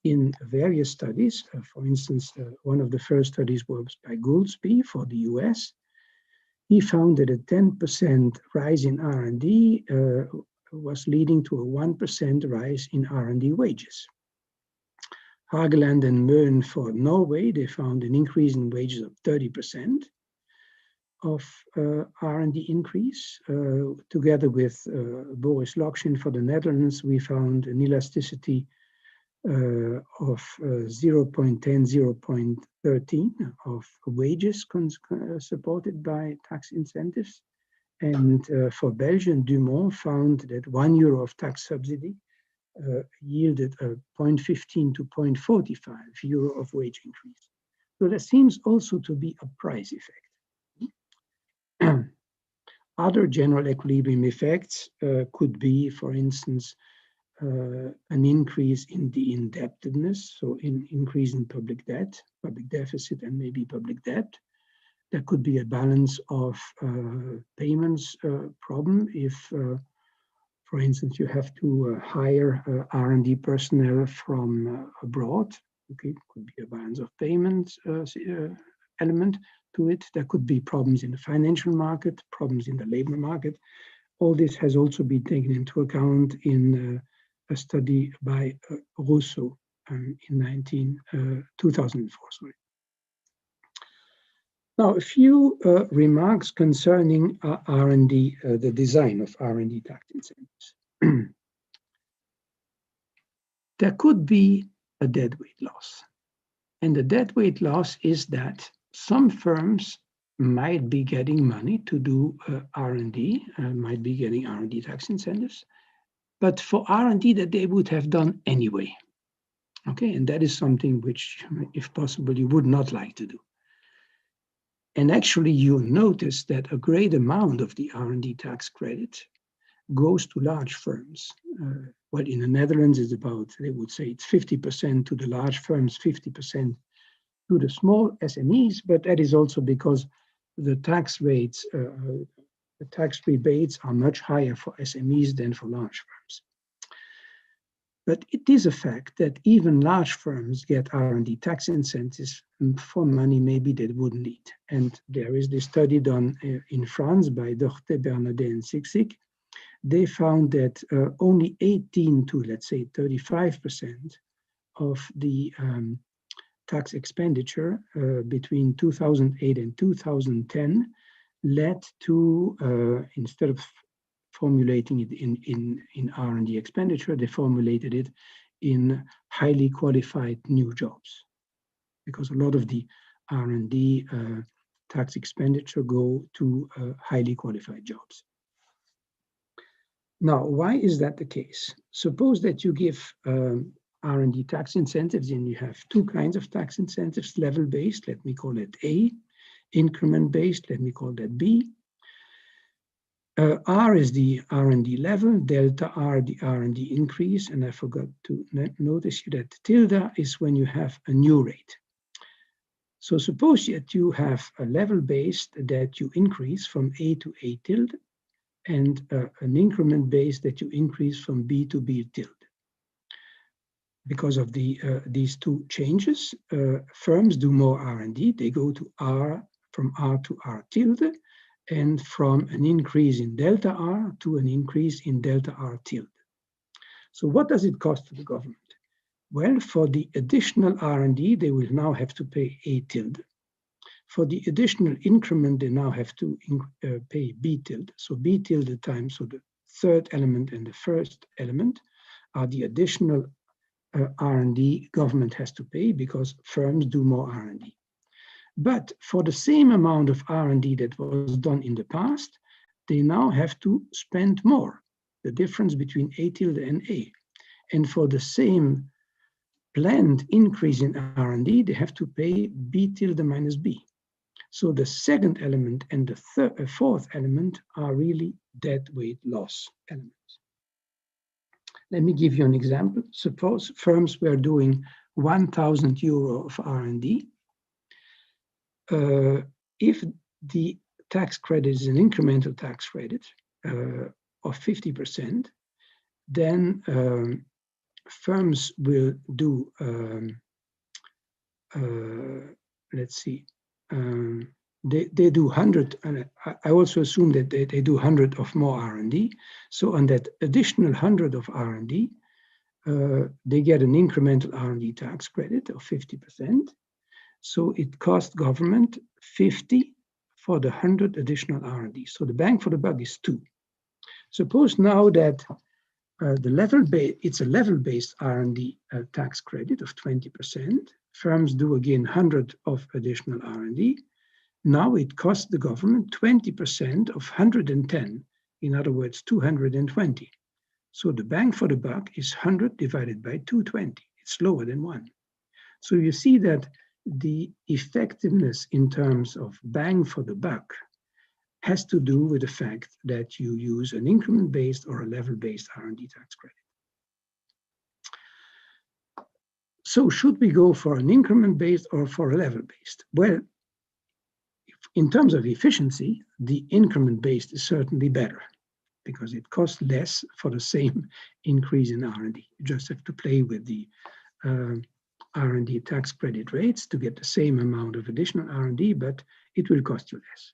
in various studies, for instance, one of the first studies was by Goolsbee for the US. He found that a 10% rise in R&D was leading to a 1% rise in R&D wages. Hageland and Møen for Norway, they found an increase in wages of 30% of R&D increase. Together with Boris Lokshin for the Netherlands, we found an elasticity of 0.10, 0.13 of wages supported by tax incentives. And for Belgium, Dumont found that €1 of tax subsidy yielded a 0.15 to 0.45 euro of wage increase. So there seems also to be a price effect. Other general equilibrium effects could be, for instance, an increase in the indebtedness, so an increase in public debt, public deficit, and maybe public debt. There could be a balance of payments problem if, for instance, you have to hire R&D personnel from abroad. Okay, could be a balance of payments element to it. There could be problems in the financial market, problems in the labor market. All this has also been taken into account in a study by Rousseau in 2004. Sorry. Now, a few remarks concerning R&D, the design of R&D tax incentives. There could be a deadweight loss. And the deadweight loss is that some firms might be getting money to do R&D, might be getting R&D tax incentives, but for R&D that they would have done anyway. Okay, and that is something which, if possible, you would not like to do. And actually, you notice that a great amount of the R&D tax credit goes to large firms. Well, in the Netherlands, it's about, they would say it's 50% to the large firms, 50% to the small SMEs, but that is also because the tax rates, the tax rebates are much higher for SMEs than for large firms. But it is a fact that even large firms get R&D tax incentives for money maybe they wouldn't need. And there is this study done in France by Dorte, Bernardet, and Siksik. They found that only 18 to, let's say, 35% of the tax expenditure between 2008 and 2010 led to, instead of formulating it in R&D expenditure, they formulated it in highly qualified new jobs. Because a lot of the R&D tax expenditure go to highly qualified jobs. Now, why is that the case? Suppose that you give R&D tax incentives, and you have two kinds of tax incentives, level-based, let me call it A, increment-based, let me call that B. R is the R&D level, delta R the R&D increase, and I forgot to notice that tilde is when you have a new rate. So suppose that you have a level-based that you increase from A to A tilde, and an increment-based that you increase from B to B tilde. Because of these two changes, firms do more R&D. They go to R, from R to R tilde, and from an increase in delta R to an increase in delta R tilde. So what does it cost to the government? Well, for the additional R&D, they will now have to pay A tilde. For the additional increment, they now have to pay B tilde. So B tilde times, so the third element and the first element are the additional R&D government has to pay because firms do more R&D. But for the same amount of R&D that was done in the past, they now have to spend more, the difference between A tilde and A. And for the same planned increase in R&D, they have to pay B tilde minus B. So the second element and the fourth element are really deadweight loss elements. Let me give you an example. Suppose firms were doing 1,000 euro of R&D. If the tax credit is an incremental tax credit of 50%, then firms will do, let's see, they do 100, and I also assume that they do 100 of more R&D. So on that additional 100 of R&D, they get an incremental R&D tax credit of 50%. So it cost government 50 for the 100 additional R&D. So the bang for the buck is 2. Suppose now that it's a level-based R&D tax credit of 20%. Firms do again 100 of additional R&D. Now it costs the government 20% of 110, in other words, 220. So the bang for the buck is 100 divided by 220. It's lower than 1. So you see that the effectiveness in terms of bang for the buck has to do with the fact that you use an increment-based or a level-based R&D tax credit. So should we go for an increment-based or for a level-based? Well, in terms of efficiency, the increment-based is certainly better because it costs less for the same increase in R&D. You just have to play with the R&D tax credit rates to get the same amount of additional R&D, but it will cost you less.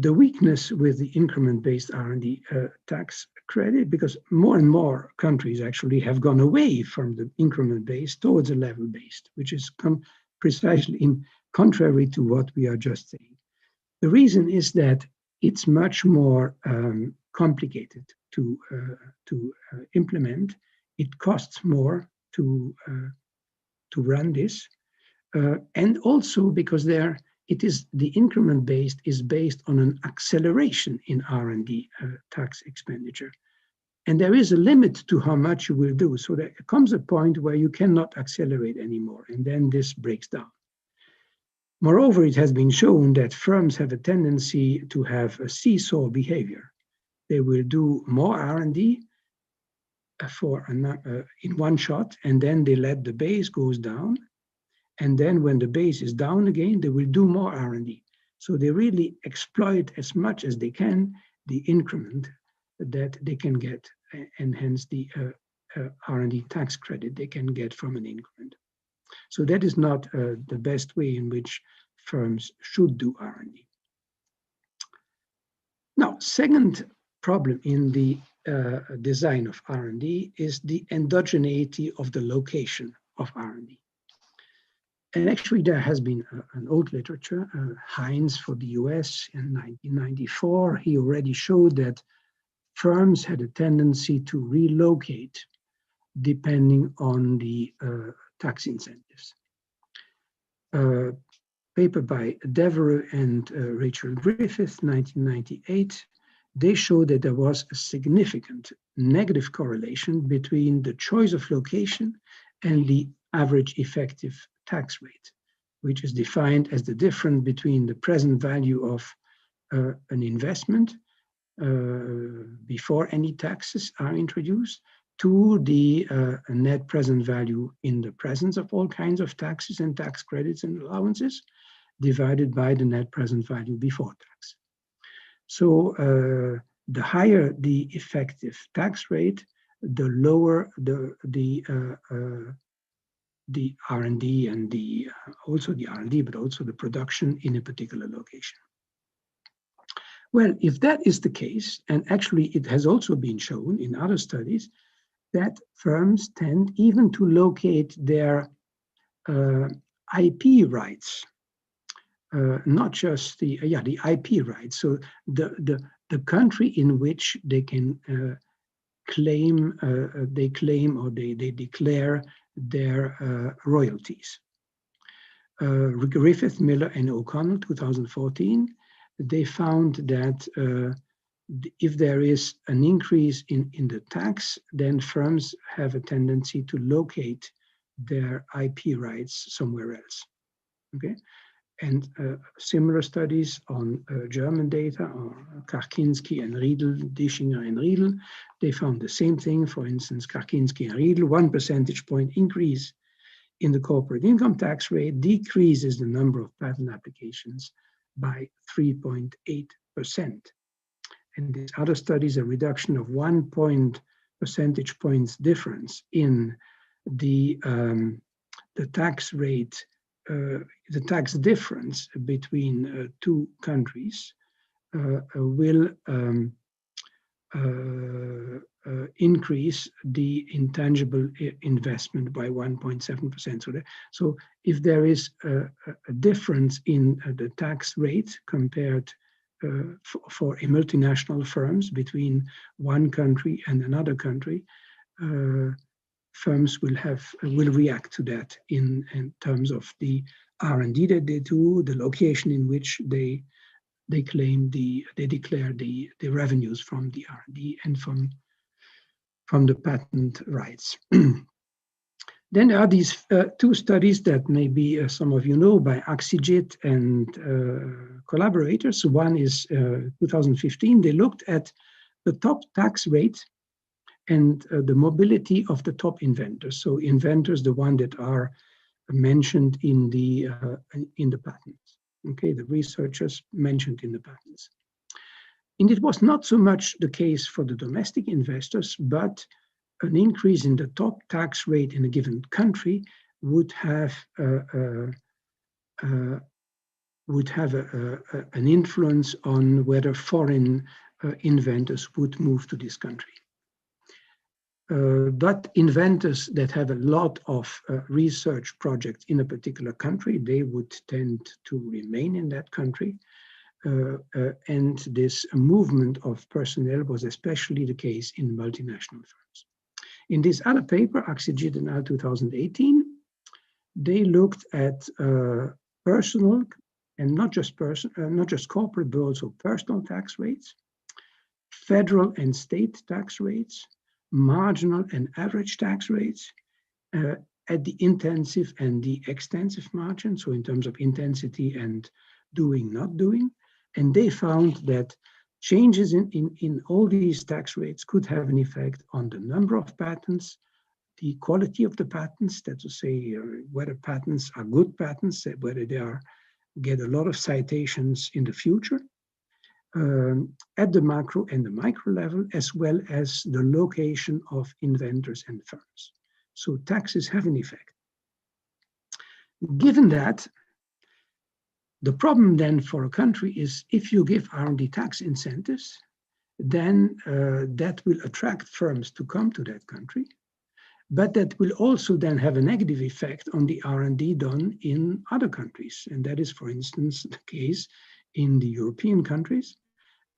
The weakness with the increment-based R&D tax credit, because more and more countries actually have gone away from the increment-based towards a level-based, which is precisely in contrary to what we are just saying. The reason is that it's much more complicated to implement. It costs more to run this, and also because the increment based is based on an acceleration in R&D tax expenditure. And there is a limit to how much you will do. So there comes a point where you cannot accelerate anymore, and then this breaks down. Moreover, it has been shown that firms have a tendency to have a seesaw behavior. They will do more R&D in one shot, and then they let the base goes down. And then when the base is down again, they will do more R&D. So they really exploit as much as they can the increment that they can get, and hence the R&D tax credit they can get from an increment. So that is not the best way in which firms should do R&D. Now, second problem in the design of R&D is the endogeneity of the location of R&D. And actually, there has been an old literature, Hines for the US in 1994. He already showed that firms had a tendency to relocate depending on the tax incentives. Paper by Devereux and Rachel Griffith, 1998, they showed that there was a significant negative correlation between the choice of location and the average effective tax rate, which is defined as the difference between the present value of an investment before any taxes are introduced to the net present value in the presence of all kinds of taxes and tax credits and allowances divided by the net present value before tax. So the higher the effective tax rate, the lower the R&D and also the R&D, but also the production in a particular location. Well, if that is the case, and actually it has also been shown in other studies, that firms tend even to locate their IP rights, not just the IP rights. So the country in which they can claim or they declare their royalties. Griffith, Miller, and O'Connell, 2014, they found that if there is an increase in the tax, then firms have a tendency to locate their IP rights somewhere else. Okay, and similar studies on German data, Karczynski and Riedel, Dischinger and Riedel, they found the same thing. For instance, Karczynski and Riedel, 1 percentage point increase in the corporate income tax rate decreases the number of patent applications by 3.8%. And these other studies, a reduction of 1 percentage points difference in the tax rate, the tax difference between two countries will increase the intangible investment by 1.7%. So if there is a difference in the tax rate compared for multinational firms between one country and another country, firms will react to that in terms of the R&D that they do, the location in which they declare the revenues from the R&D and from the patent rights. Then there are these two studies that maybe some of you know by Axigit and collaborators. One is 2015. They looked at the top tax rate and the mobility of the top inventors. So inventors, the ones that are mentioned in the patents. Okay, the researchers mentioned in the patents. And it was not so much the case for the domestic investors, but an increase in the top tax rate in a given country would have an influence on whether foreign inventors would move to this country. But inventors that have a lot of research projects in a particular country, they would tend to remain in that country. And this movement of personnel was especially the case in multinational firms. In this other paper, Axigit et al. 2018, they looked at personal and not just corporate, but also personal tax rates, federal and state tax rates, marginal and average tax rates at the intensive and the extensive margin, so in terms of intensity and doing, not doing. And they found that changes in all these tax rates could have an effect on the number of patents, the quality of the patents, that's to say whether patents are good patents, whether they get a lot of citations in the future, at the macro and the micro level, as well as the location of inventors and firms. So taxes have an effect. Given that, the problem then for a country is if you give R&D tax incentives, then that will attract firms to come to that country, but that will also then have a negative effect on the R&D done in other countries. And that is, for instance, the case in the European countries.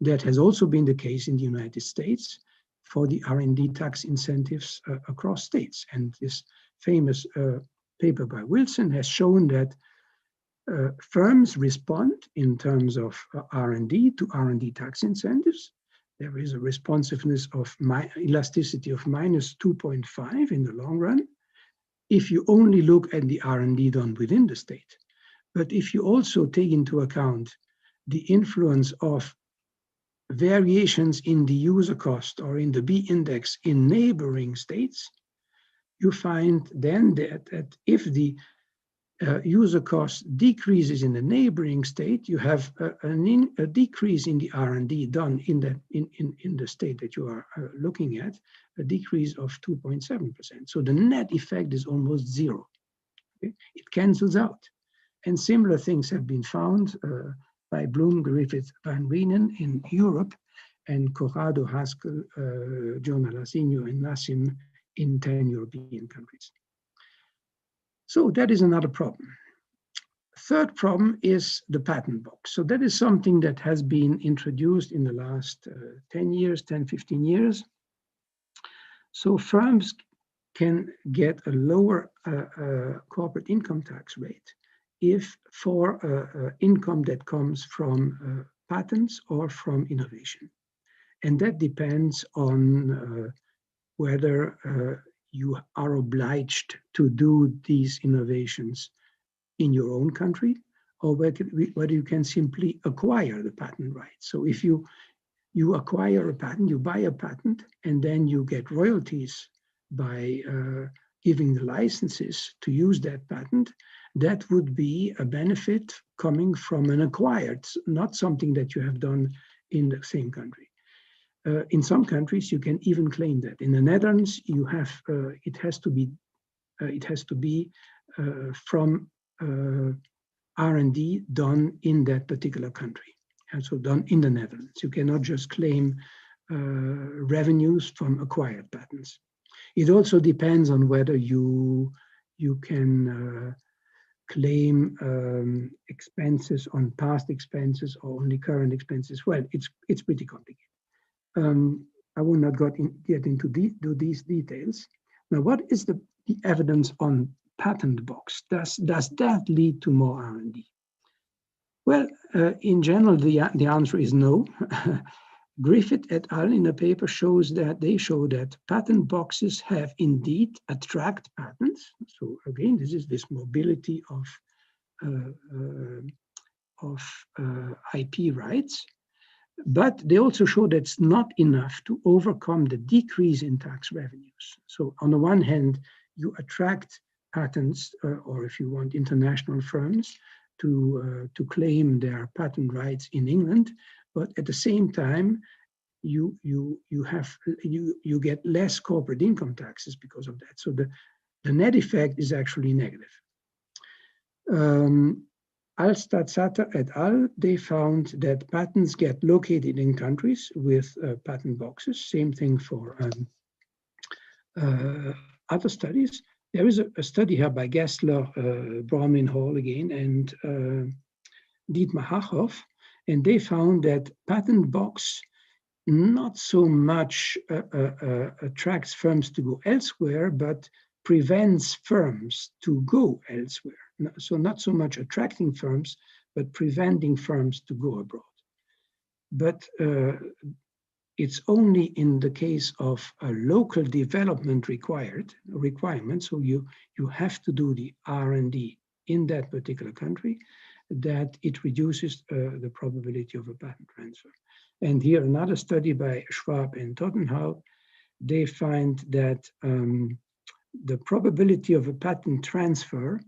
That has also been the case in the United States for the R&D tax incentives across states. And this famous paper by Wilson has shown that firms respond in terms of R&D to R&D tax incentives. There is a responsiveness of elasticity of minus 2.5 in the long run, if you only look at the R&D done within the state. But if you also take into account the influence of variations in the user cost or in the B index in neighboring states, you find then that if the user cost decreases in the neighboring state, you have a decrease in the R&D done in the state that you are looking at, a decrease of 2.7%. So the net effect is almost zero. Okay? It cancels out. And similar things have been found by Bloom, Griffith, Van Wienen in Europe, and Corrado, Haskell, Jonah Lasigno, and Nassim in 10 European countries. So that is another problem. Third problem is the patent box. So that is something that has been introduced in the last 10, 15 years. So firms can get a lower corporate income tax rate for income that comes from patents or from innovation. And that depends on whether you are obliged to do these innovations in your own country, or whether you can simply acquire the patent rights. So if you acquire a patent, you buy a patent, and then you get royalties by giving the licenses to use that patent, that would be a benefit coming from an acquired, not something that you have done in the same country. In some countries, you can even claim that. In the Netherlands, you have it has to be from R&D done in that particular country, and so done in the Netherlands. You cannot just claim revenues from acquired patents. It also depends on whether you can claim expenses on past expenses or only current expenses. Well, it's pretty complicated. I will not get into these details. Now, what is the evidence on patent box? Does that lead to more R&D? Well, in general, the answer is no. Griffith et al. In a paper show that patent boxes have indeed attract patents. So again, this is this mobility of IP rights. But they also show that it's not enough to overcome the decrease in tax revenues. So on the one hand, you attract patents, or if you want, international firms to claim their patent rights in England, but at the same time, you get less corporate income taxes because of that. So the net effect is actually negative. Alstad-Satter et al., they found that patents get located in countries with patent boxes. Same thing for other studies. There is a study here by Gessler, Bromlin Hall again, and Dietmar Hachhoff, and they found that patent box not so much attracts firms to go elsewhere, but prevents firms to go elsewhere. So not so much attracting firms, but preventing firms to go abroad. But it's only in the case of a local development requirement, so you have to do the R&D in that particular country, that it reduces the probability of a patent transfer. And here another study by Schwab and Tottenhau, they find that the probability of a patent transfer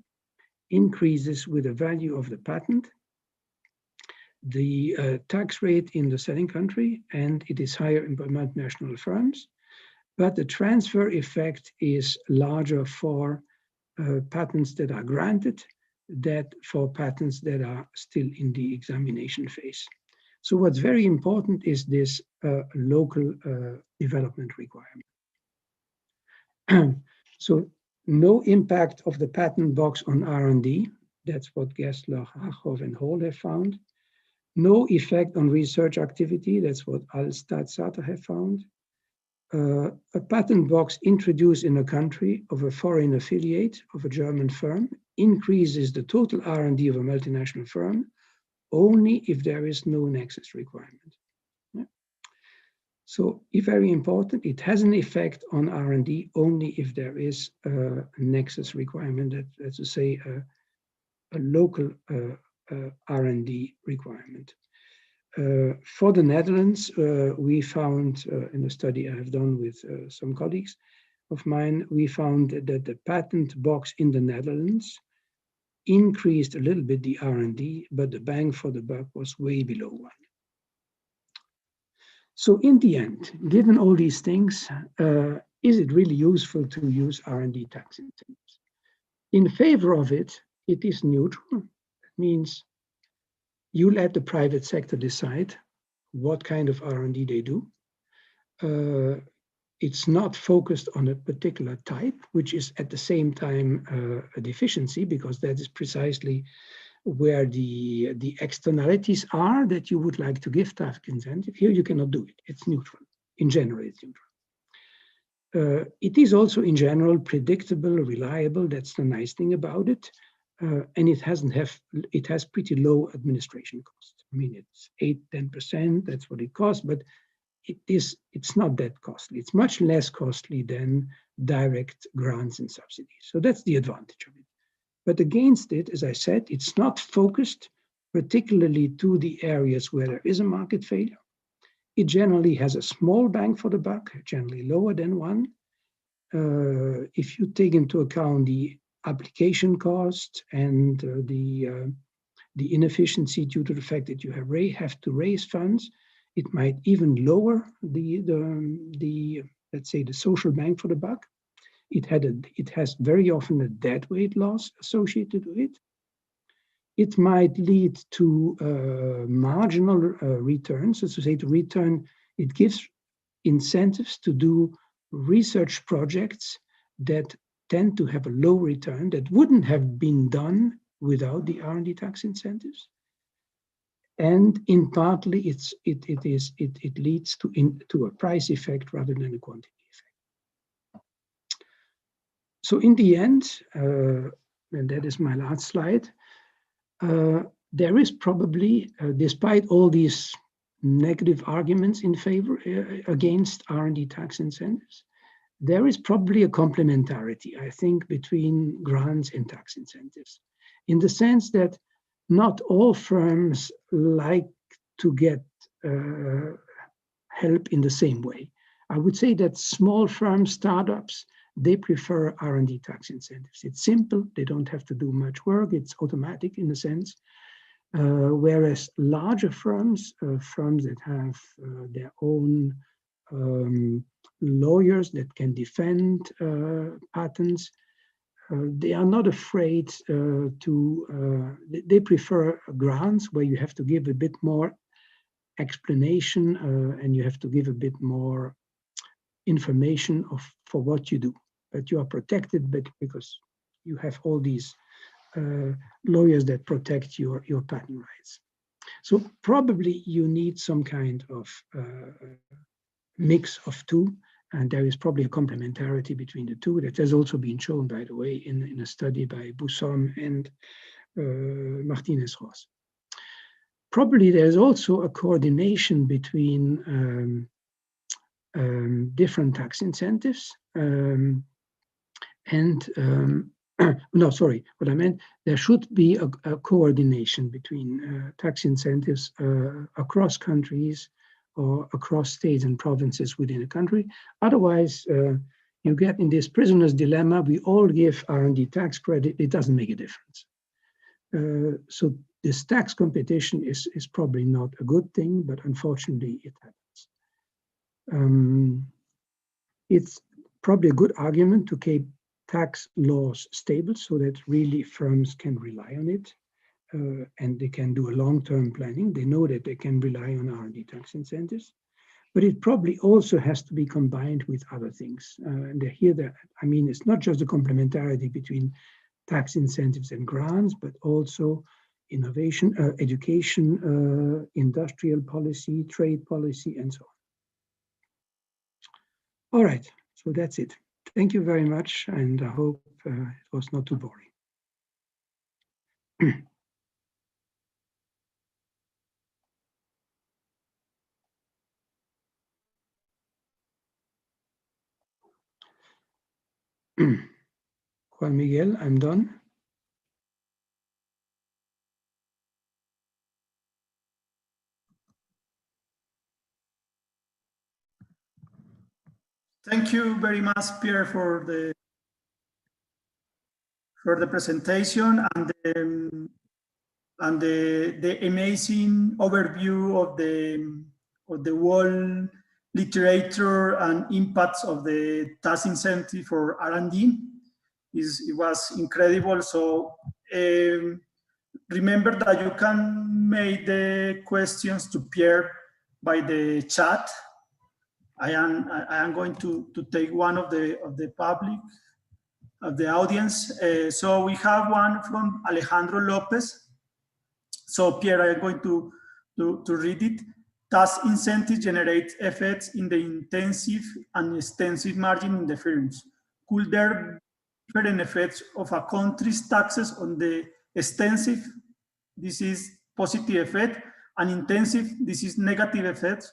increases with the value of the patent, the tax rate in the selling country, and it is higher in multinational firms, but the transfer effect is larger for patents that are granted than for patents that are still in the examination phase. So what's very important is this local development requirement. So no impact of the patent box on R&D. That's what Gessler, Hachhoff, and Hall have found. No effect on research activity. That's what Alstad-Satter have found. A patent box introduced in a country of a foreign affiliate of a German firm increases the total R&D of a multinational firm only if there is no nexus requirement. So, very important, it has an effect on R&D only if there is a nexus requirement, that's to say a local R&D requirement. For the Netherlands, we found in a study I have done with some colleagues of mine, we found that the patent box in the Netherlands increased a little bit the R&D, but the bang for the buck was way below 1. So in the end, given all these things, is it really useful to use R&D tax incentives? In favor of it, it is neutral. It means you let the private sector decide what kind of R&D they do. It's not focused on a particular type, which is at the same time a deficiency, because that is precisely where the externalities are that you would like to give tax incentive. Here you cannot do it. It's neutral. In general, it's neutral. It is also in general predictable, reliable. That's the nice thing about it. and it has pretty low administration costs. I mean, it's 8–10%. That's what it costs, but it's not that costly. It's much less costly than direct grants and subsidies. So that's the advantage of it. But against it, as I said, it's not focused particularly to the areas where there is a market failure. It generally has a small bang for the buck, generally lower than one. If you take into account the application cost and the inefficiency due to the fact that you have to raise funds, it might even lower the let's say the social bang for the buck. It has very often a deadweight loss associated with it. It might lead to marginal returns. So to say, to return, it gives incentives to do research projects that tend to have a low return that wouldn't have been done without the R&D tax incentives. And in partly, it leads to a price effect rather than a quantity effect. So in the end, and that is my last slide, there is probably, despite all these negative arguments in favor against R&D tax incentives, there is probably a complementarity, I think, between grants and tax incentives, in the sense that not all firms like to get help in the same way. I would say that small firms, startups, they prefer R&D tax incentives. It's simple, they don't have to do much work, it's automatic in a sense. Whereas larger firms, firms that have their own lawyers that can defend patents, they are not afraid they prefer grants where you have to give a bit more explanation and you have to give a bit more information for what you do. But you are protected because you have all these lawyers that protect your patent rights. So probably you need some kind of mix of two, and there is probably a complementarity between the two that has also been shown, by the way, in a study by Bussom and Martinez-Ross. Probably there's also a coordination between different tax incentives no, sorry, what I meant, there should be a coordination between tax incentives across countries or across states and provinces within a country. Otherwise, you get in this prisoner's dilemma, we all give R&D tax credit, it doesn't make a difference. So this tax competition is probably not a good thing, but unfortunately it happens. It's probably a good argument to keep tax laws stable so that really firms can rely on it and they can do a long-term planning. They know that they can rely on R&D tax incentives, but it probably also has to be combined with other things. And I mean, it's not just the complementarity between tax incentives and grants, but also innovation, education, industrial policy, trade policy, and so on. All right, so that's it. Thank you very much, and I hope it was not too boring. Juan Miguel, I'm done.
Thank you very much, Pierre, for the presentation and the amazing overview of the whole literature and impacts of the tax incentive for R&D. It was incredible. So remember that you can make the questions to Pierre by the chat. I am going to take one of the public, of the audience. So we have one from Alejandro Lopez. So Pierre, I am going to read it. Tax incentives generate effects in the intensive and extensive margin in the firms. Could there different effects of a country's taxes on the extensive, this is positive effect, and intensive, this is negative effect,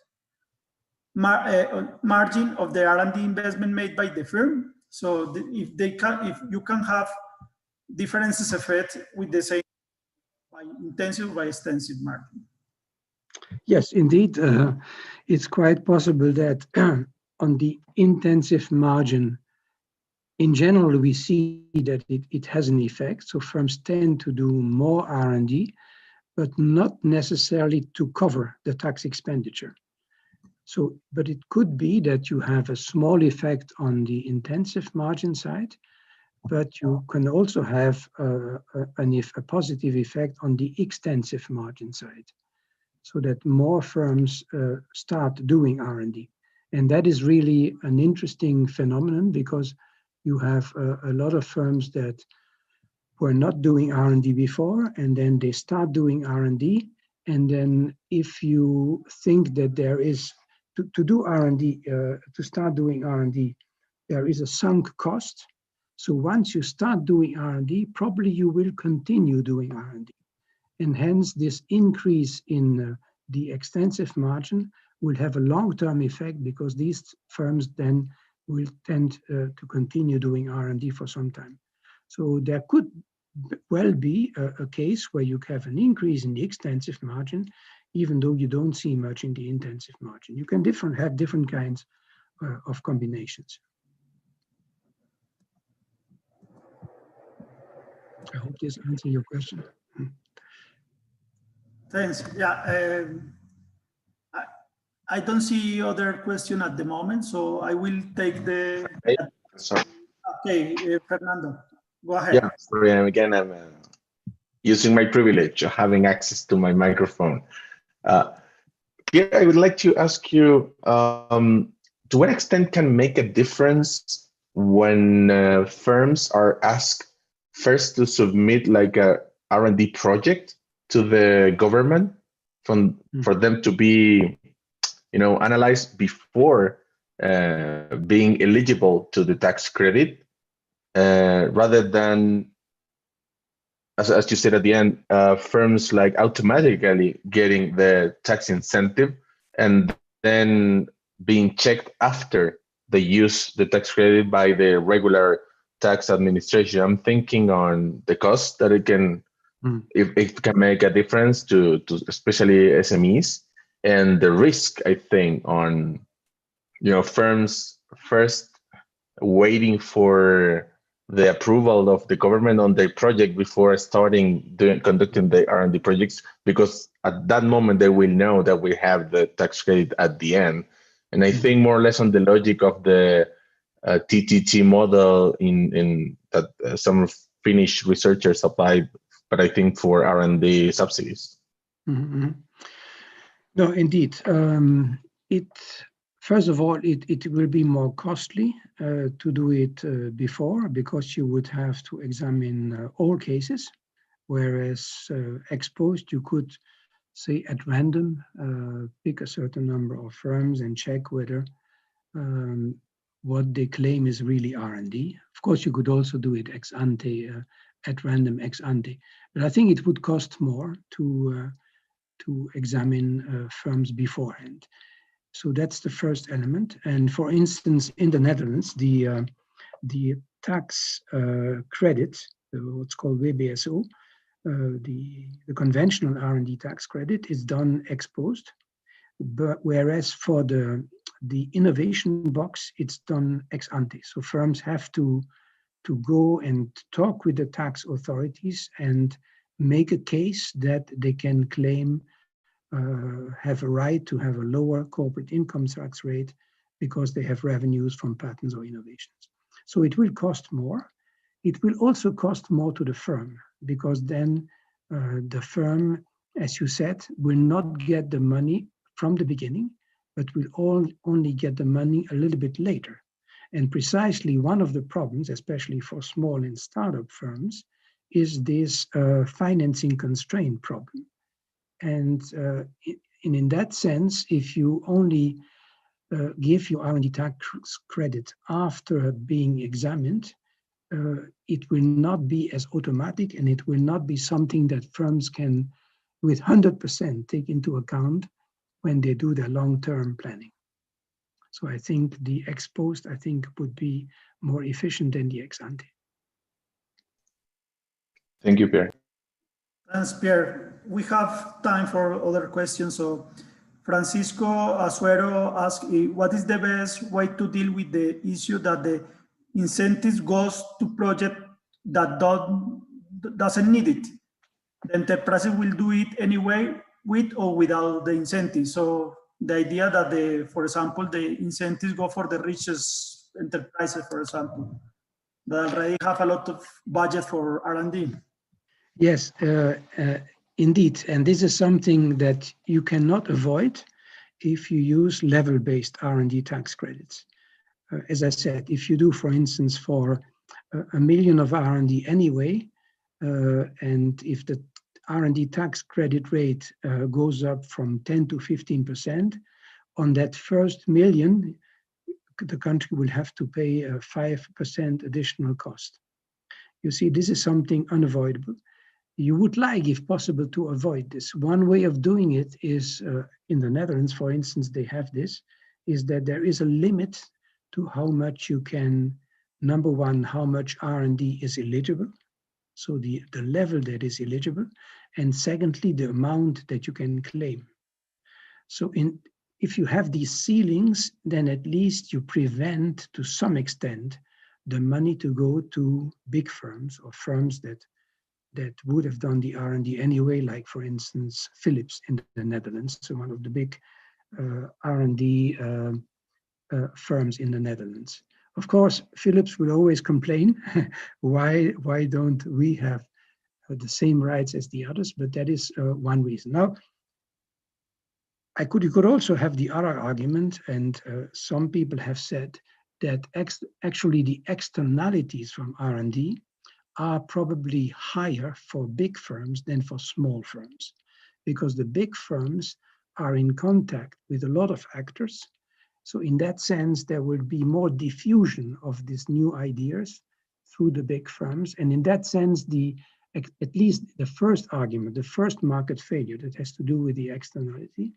margin of the R&D investment made by the firm. So if you can have differences effect with the same by intensive by extensive margin.
Yes, indeed, it's quite possible that on the intensive margin, in general, we see that it has an effect. So firms tend to do more R&D, but not necessarily to cover the tax expenditure. So, but it could be that you have a small effect on the intensive margin side, but you can also have a positive effect on the extensive margin side, so that more firms start doing R&D. And that is really an interesting phenomenon, because you have a lot of firms that were not doing R&D before, and then they start doing R&D. And then if you think that there is, to do R&D, to start doing R&D, there is a sunk cost. So once you start doing R&D, probably you will continue doing R&D. And hence this increase in the extensive margin will have a long-term effect, because these firms then will tend to continue doing R&D for some time. So there could well be a case where you have an increase in the extensive margin, even though you don't see much in the intensive margin. You can have different kinds of combinations. I hope this answers your question.
Thanks. Yeah, I don't see other question at the moment, so I will take the.
Sorry.
Okay, Fernando, go ahead.
Yeah, sorry. And again, I'm using my privilege of having access to my microphone. Pierre, I would like to ask you, to what extent can make a difference when firms are asked first to submit like a R&D project to the government for them to be, analyzed before being eligible to the tax credit, rather than, as you said at the end, firms like automatically getting the tax incentive and then being checked after they use the tax credit by the regular tax administration. I'm thinking on the cost that it can, if it can make a difference to especially SMEs, and the risk, I think, on firms first waiting for the approval of the government on their project before conducting the R&D projects, because at that moment they will know that we have the tax credit at the end. And I think more or less on the logic of the TTT model in that some Finnish researchers applied, but I think for R&D subsidies.
Mm-hmm. No, indeed. First of all, it will be more costly to do it before, because you would have to examine all cases, whereas ex post, you could say at random, pick a certain number of firms and check whether what they claim is really R&D. Of course, you could also do it ex ante, at random ex ante, but I think it would cost more to examine firms beforehand. So that's the first element. And for instance, in the Netherlands, the tax credit, what's called WBSO, the conventional R&D tax credit is done ex post, but whereas for the innovation box, it's done ex ante. So firms have to go and talk with the tax authorities and make a case that they can claim have a right to have a lower corporate income tax rate because they have revenues from patents or innovations. So it will cost more. It will also cost more to the firm, because then the firm, as you said, will not get the money from the beginning, but will only get the money a little bit later. And precisely one of the problems, especially for small and startup firms, is this financing constraint problem. And in that sense, if you only give your R&D tax credit after being examined, it will not be as automatic, and it will not be something that firms can, with 100%, take into account when they do their long-term planning. So I think the ex post, I think, would be more efficient than the ex ante.
Thank you, Pierre.
Thanks, Pierre. We have time for other questions. So Francisco Azuero asked, what is the best way to deal with the issue that the incentives goes to project that doesn't need it? The enterprise will do it anyway, with or without the incentives. So the idea that, for example, the incentives go for the richest enterprises, for example, that already have a lot of budget for R&D.
Yes, indeed. And this is something that you cannot avoid if you use level-based R&D tax credits. As I said, if you do, for instance, for $1 million of R&D anyway, and if the R&D tax credit rate goes up from 10 to 15%, on that first $1 million, the country will have to pay a 5% additional cost. You see, this is something unavoidable. You would like, if possible, to avoid this. One way of doing it is, in the Netherlands, for instance, they have this, is that there is a limit to how much you can, number one, how much R&D is eligible, so the level that is eligible, and secondly, the amount that you can claim. So if you have these ceilings, then at least you prevent, to some extent, the money to go to big firms or firms that would have done the R&D anyway, like, for instance, Philips in the Netherlands, so one of the big R&D firms in the Netherlands. Of course, Philips will always complain, why don't we have the same rights as the others? But that is one reason. Now, you could also have the other argument, and some people have said that actually the externalities from R&D are probably higher for big firms than for small firms, because the big firms are in contact with a lot of actors. So in that sense, there will be more diffusion of these new ideas through the big firms. And in that sense, at least the first argument, the first market failure that has to do with the externality,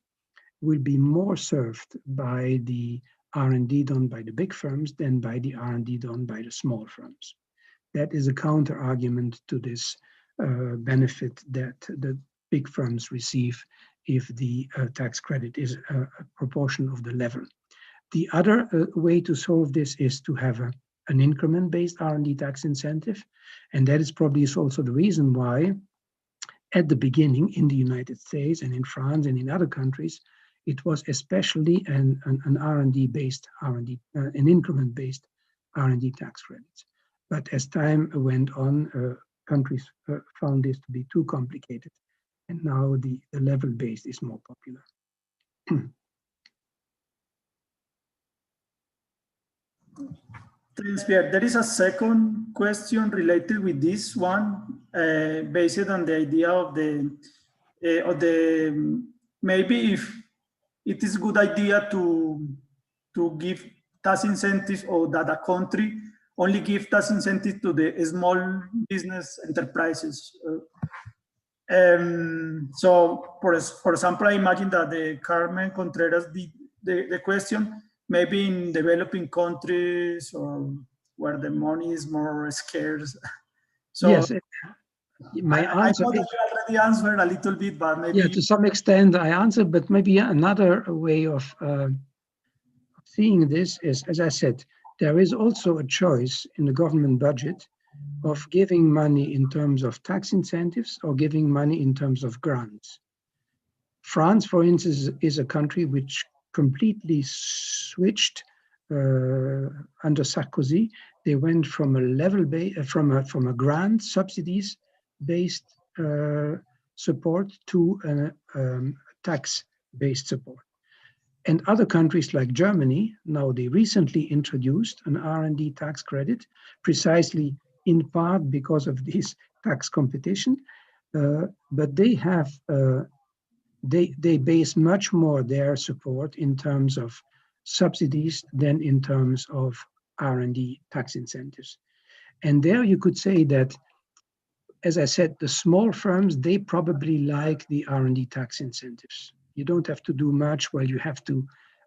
will be more served by the R&D done by the big firms than by the R&D done by the small firms. That is a counter argument to this benefit that the big firms receive if the tax credit is a proportion of the level. The other way to solve this is to have an increment-based R&D tax incentive. And that is probably also the reason why at the beginning in the United States and in France and in other countries, it was especially an R&D-based an increment-based R&D tax credits. But as time went on, countries found this to be too complicated. And now the level-based is more popular.
Thanks, Pierre. There is a second question related with this one, based on the idea of the maybe if it is a good idea to give tax incentives, or that a country only give tax incentives to the small business enterprises. So, for example, I imagine that the Carmen Contreras did the question, maybe in developing countries or where the money is more scarce. So
yes, my answer.
I know that you already answered a little bit, but maybe.
Yeah, to some extent I answered, but maybe another way of seeing this is, as I said, there is also a choice in the government budget of giving money in terms of tax incentives or giving money in terms of grants. France, for instance, is a country which completely switched under Sarkozy. They went from a from a grant subsidies based support to a tax-based support. And other countries like Germany, now they recently introduced an R&D tax credit, precisely in part because of this tax competition, but they have they base much more their support in terms of subsidies than in terms of R&D tax incentives. And there you could say that, as I said, the small firms, they probably like the R&D tax incentives. You don't have to do much, well, you have to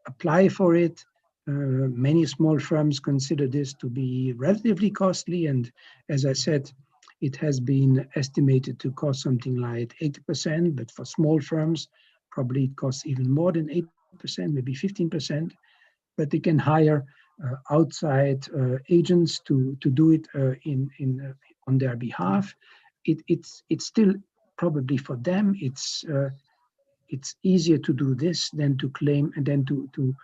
apply for it. Many small firms consider this to be relatively costly. And as I said, it has been estimated to cost something like 80%, but for small firms, probably it costs even more than 8%, maybe 15%. But they can hire outside agents to do it on their behalf. It's still probably for them, it's easier to do this than to claim and then to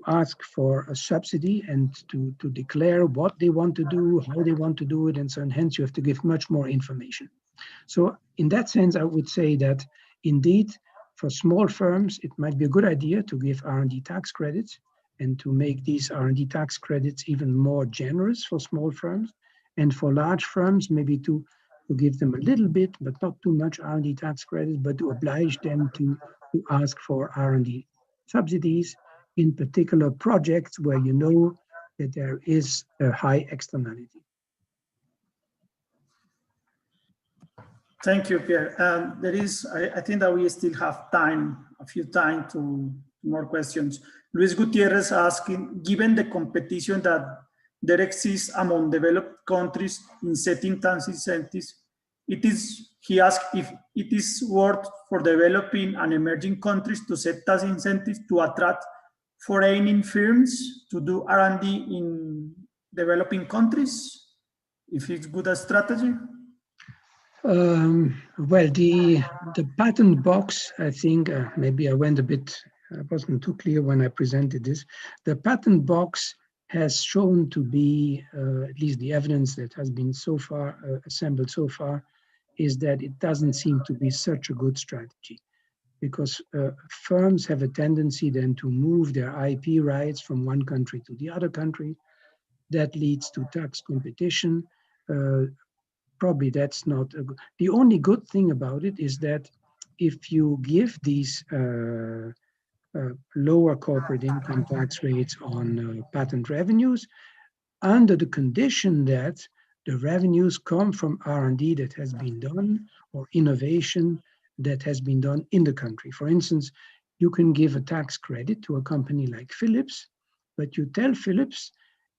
ask for a subsidy and to declare what they want to do, how they want to do it, and so on. Hence, you have to give much more information. So in that sense, I would say that indeed, for small firms, it might be a good idea to give R&D tax credits and to make these R&D tax credits even more generous for small firms. And for large firms, maybe to give them a little bit, but not too much R&D tax credits, but to oblige them to ask for R&D subsidies, in particular projects where you know that there is a high externality.
Thank you, Pierre. I think that we still have a few time to more questions. Luis Gutierrez asking, given the competition that there exists among developed countries in setting tax incentives, he asked if it is worth for developing and emerging countries to set tax incentives to attract foreign firms to do R&D in developing countries, if it's good a strategy.
Well, the patent box, I think, maybe I went a bit, I wasn't too clear when I presented this. The patent box has shown to be, at least the evidence that has been so far assembled so far, is that it doesn't seem to be such a good strategy, because firms have a tendency then to move their IP rights from one country to the other country. That leads to tax competition. Probably that's not a good. The only good thing about it is that if you give these lower corporate income tax rates on patent revenues, under the condition that the revenues come from R&D that has been done or innovation that has been done in the country. For instance, you can give a tax credit to a company like Philips, but you tell Philips,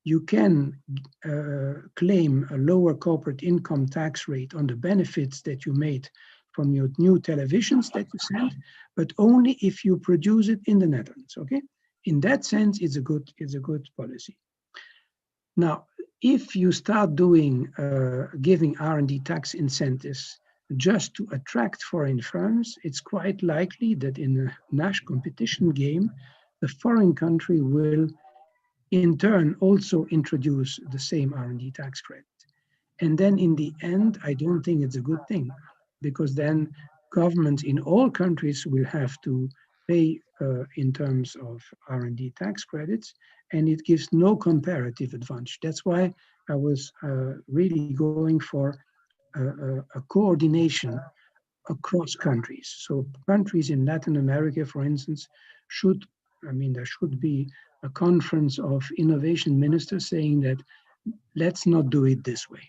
you can claim a lower corporate income tax rate on the benefits that you made from your new televisions that you sent, but only if you produce it in the Netherlands, okay? In that sense, it's a good policy. Now, if you start doing, giving R&D tax incentives just to attract foreign firms, it's quite likely that in a national competition game, the foreign country will in turn also introduce the same R&D tax credit. And then in the end, I don't think it's a good thing, because then governments in all countries will have to pay in terms of R&D tax credits, and it gives no comparative advantage. That's why I was really going for a coordination across countries. So countries in Latin America, for instance, there should be a conference of innovation ministers saying that let's not do it this way.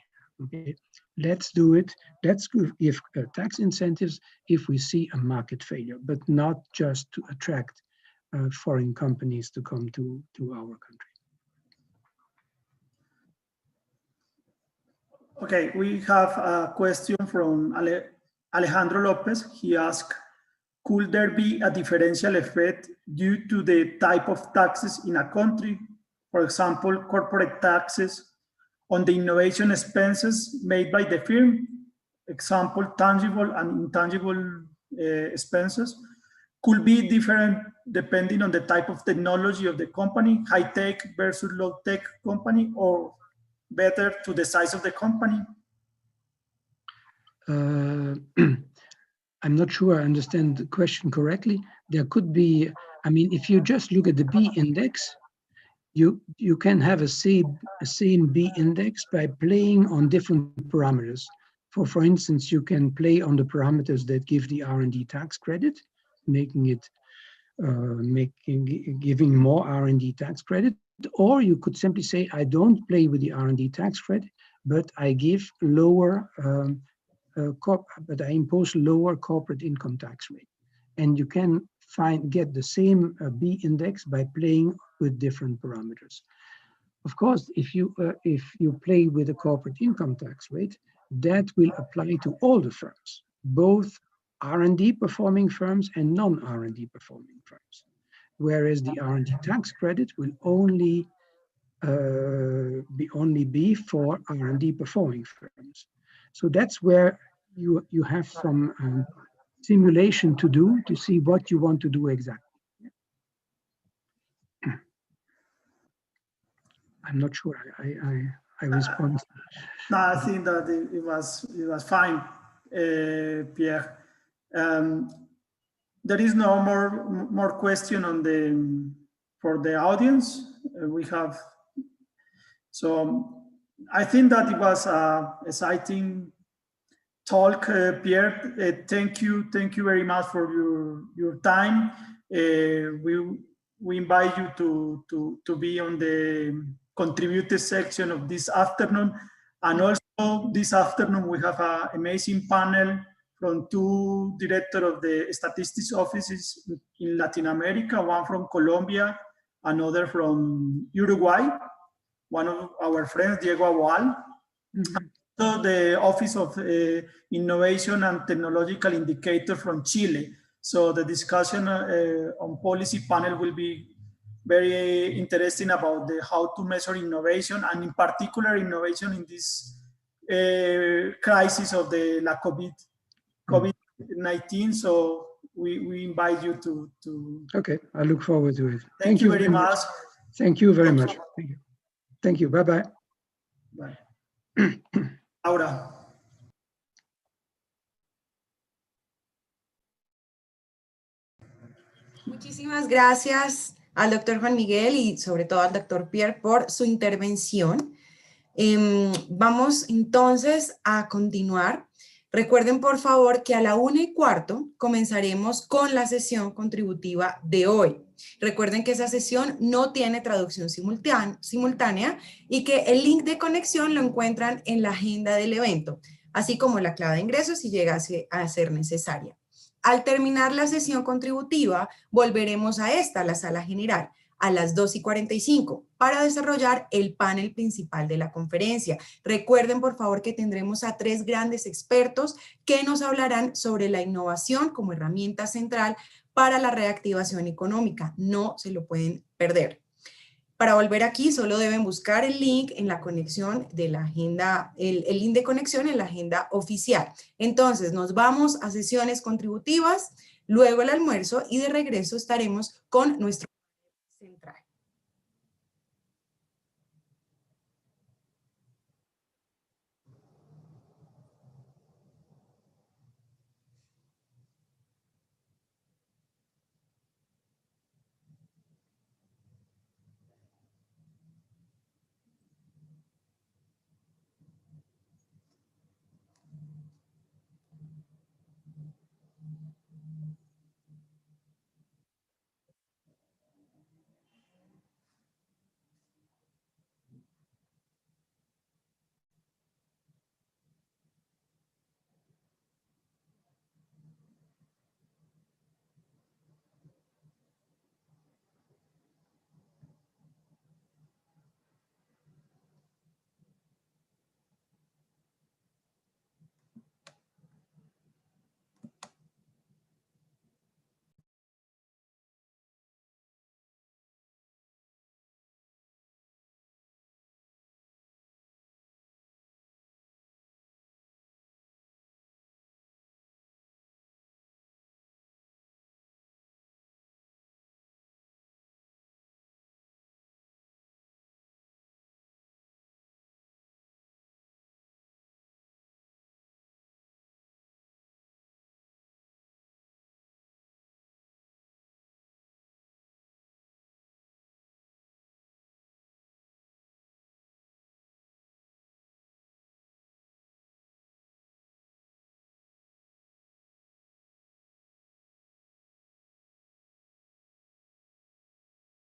Okay, let's do it. Let's give tax incentives if we see a market failure, but not just to attract foreign companies to come to our country.
Okay, we have a question from Alejandro Lopez. He asked, could there be a differential effect due to the type of taxes in a country? For example, corporate taxes on the innovation expenses made by the firm, example, tangible and intangible expenses, could be different depending on the type of technology of the company, high-tech versus low-tech company, or better to the size of the company?
I'm not sure I understand the question correctly. There could be, if you just look at the B index, you can have a same B index by playing on different parameters. For instance, you can play on the parameters that give the R&D tax credit, making it giving more R&D tax credit, or you could simply say, I don't play with the R&D tax credit, but I give lower, but I impose lower corporate income tax rate. And you can get the same B index by playing with different parameters. Of course, if you play with a corporate income tax rate, that will apply to all the firms, both R&D performing firms and non-R&D performing firms. Whereas the R&D tax credit will only be for R&D performing firms. So that's where you have some simulation to do to see what you want to do exactly. I'm not sure I respond.
No, I think that it was fine, Pierre. There is no more question for the audience. We have, so I think that it was an exciting talk, Pierre. Thank you very much for your time. We invite you to be on the contributed section of this afternoon. And also this afternoon, we have an amazing panel from two directors of the statistics offices in Latin America, one from Colombia, another from Uruguay, one of our friends, Diego Aboal. Mm-hmm. So the Office of Innovation and Technological Indicator from Chile. So the discussion on policy panel will be very interesting about how to measure innovation, and in particular innovation in this crisis of the COVID-19. So we invite you to.
Okay, I look forward to it.
Thank you very much.
Thank you very much. Thank you. Thank you. Bye-bye.
Bye. Laura.
Muchísimas gracias al doctor Juan Miguel y sobre todo al doctor Pierre por su intervención. Vamos entonces a continuar. Recuerden por favor que a la 1:15 comenzaremos con la sesión contributiva de hoy. Recuerden que esa sesión no tiene traducción simultánea y que el link de conexión lo encuentran en la agenda del evento, así como la clave de ingreso si llegase a ser necesaria. Al terminar la sesión contributiva, volveremos a la sala general, a las 2:45 para desarrollar el panel principal de la conferencia. Recuerden, por favor, que tendremos a 3 grandes expertos que nos hablarán sobre la innovación como herramienta central para la reactivación económica. No se lo pueden perder. Para volver aquí, solo deben buscar el link en la conexión de la agenda, el link de conexión en la agenda oficial. Entonces, nos vamos a sesiones contributivas, luego el almuerzo y de regreso estaremos con nuestro central.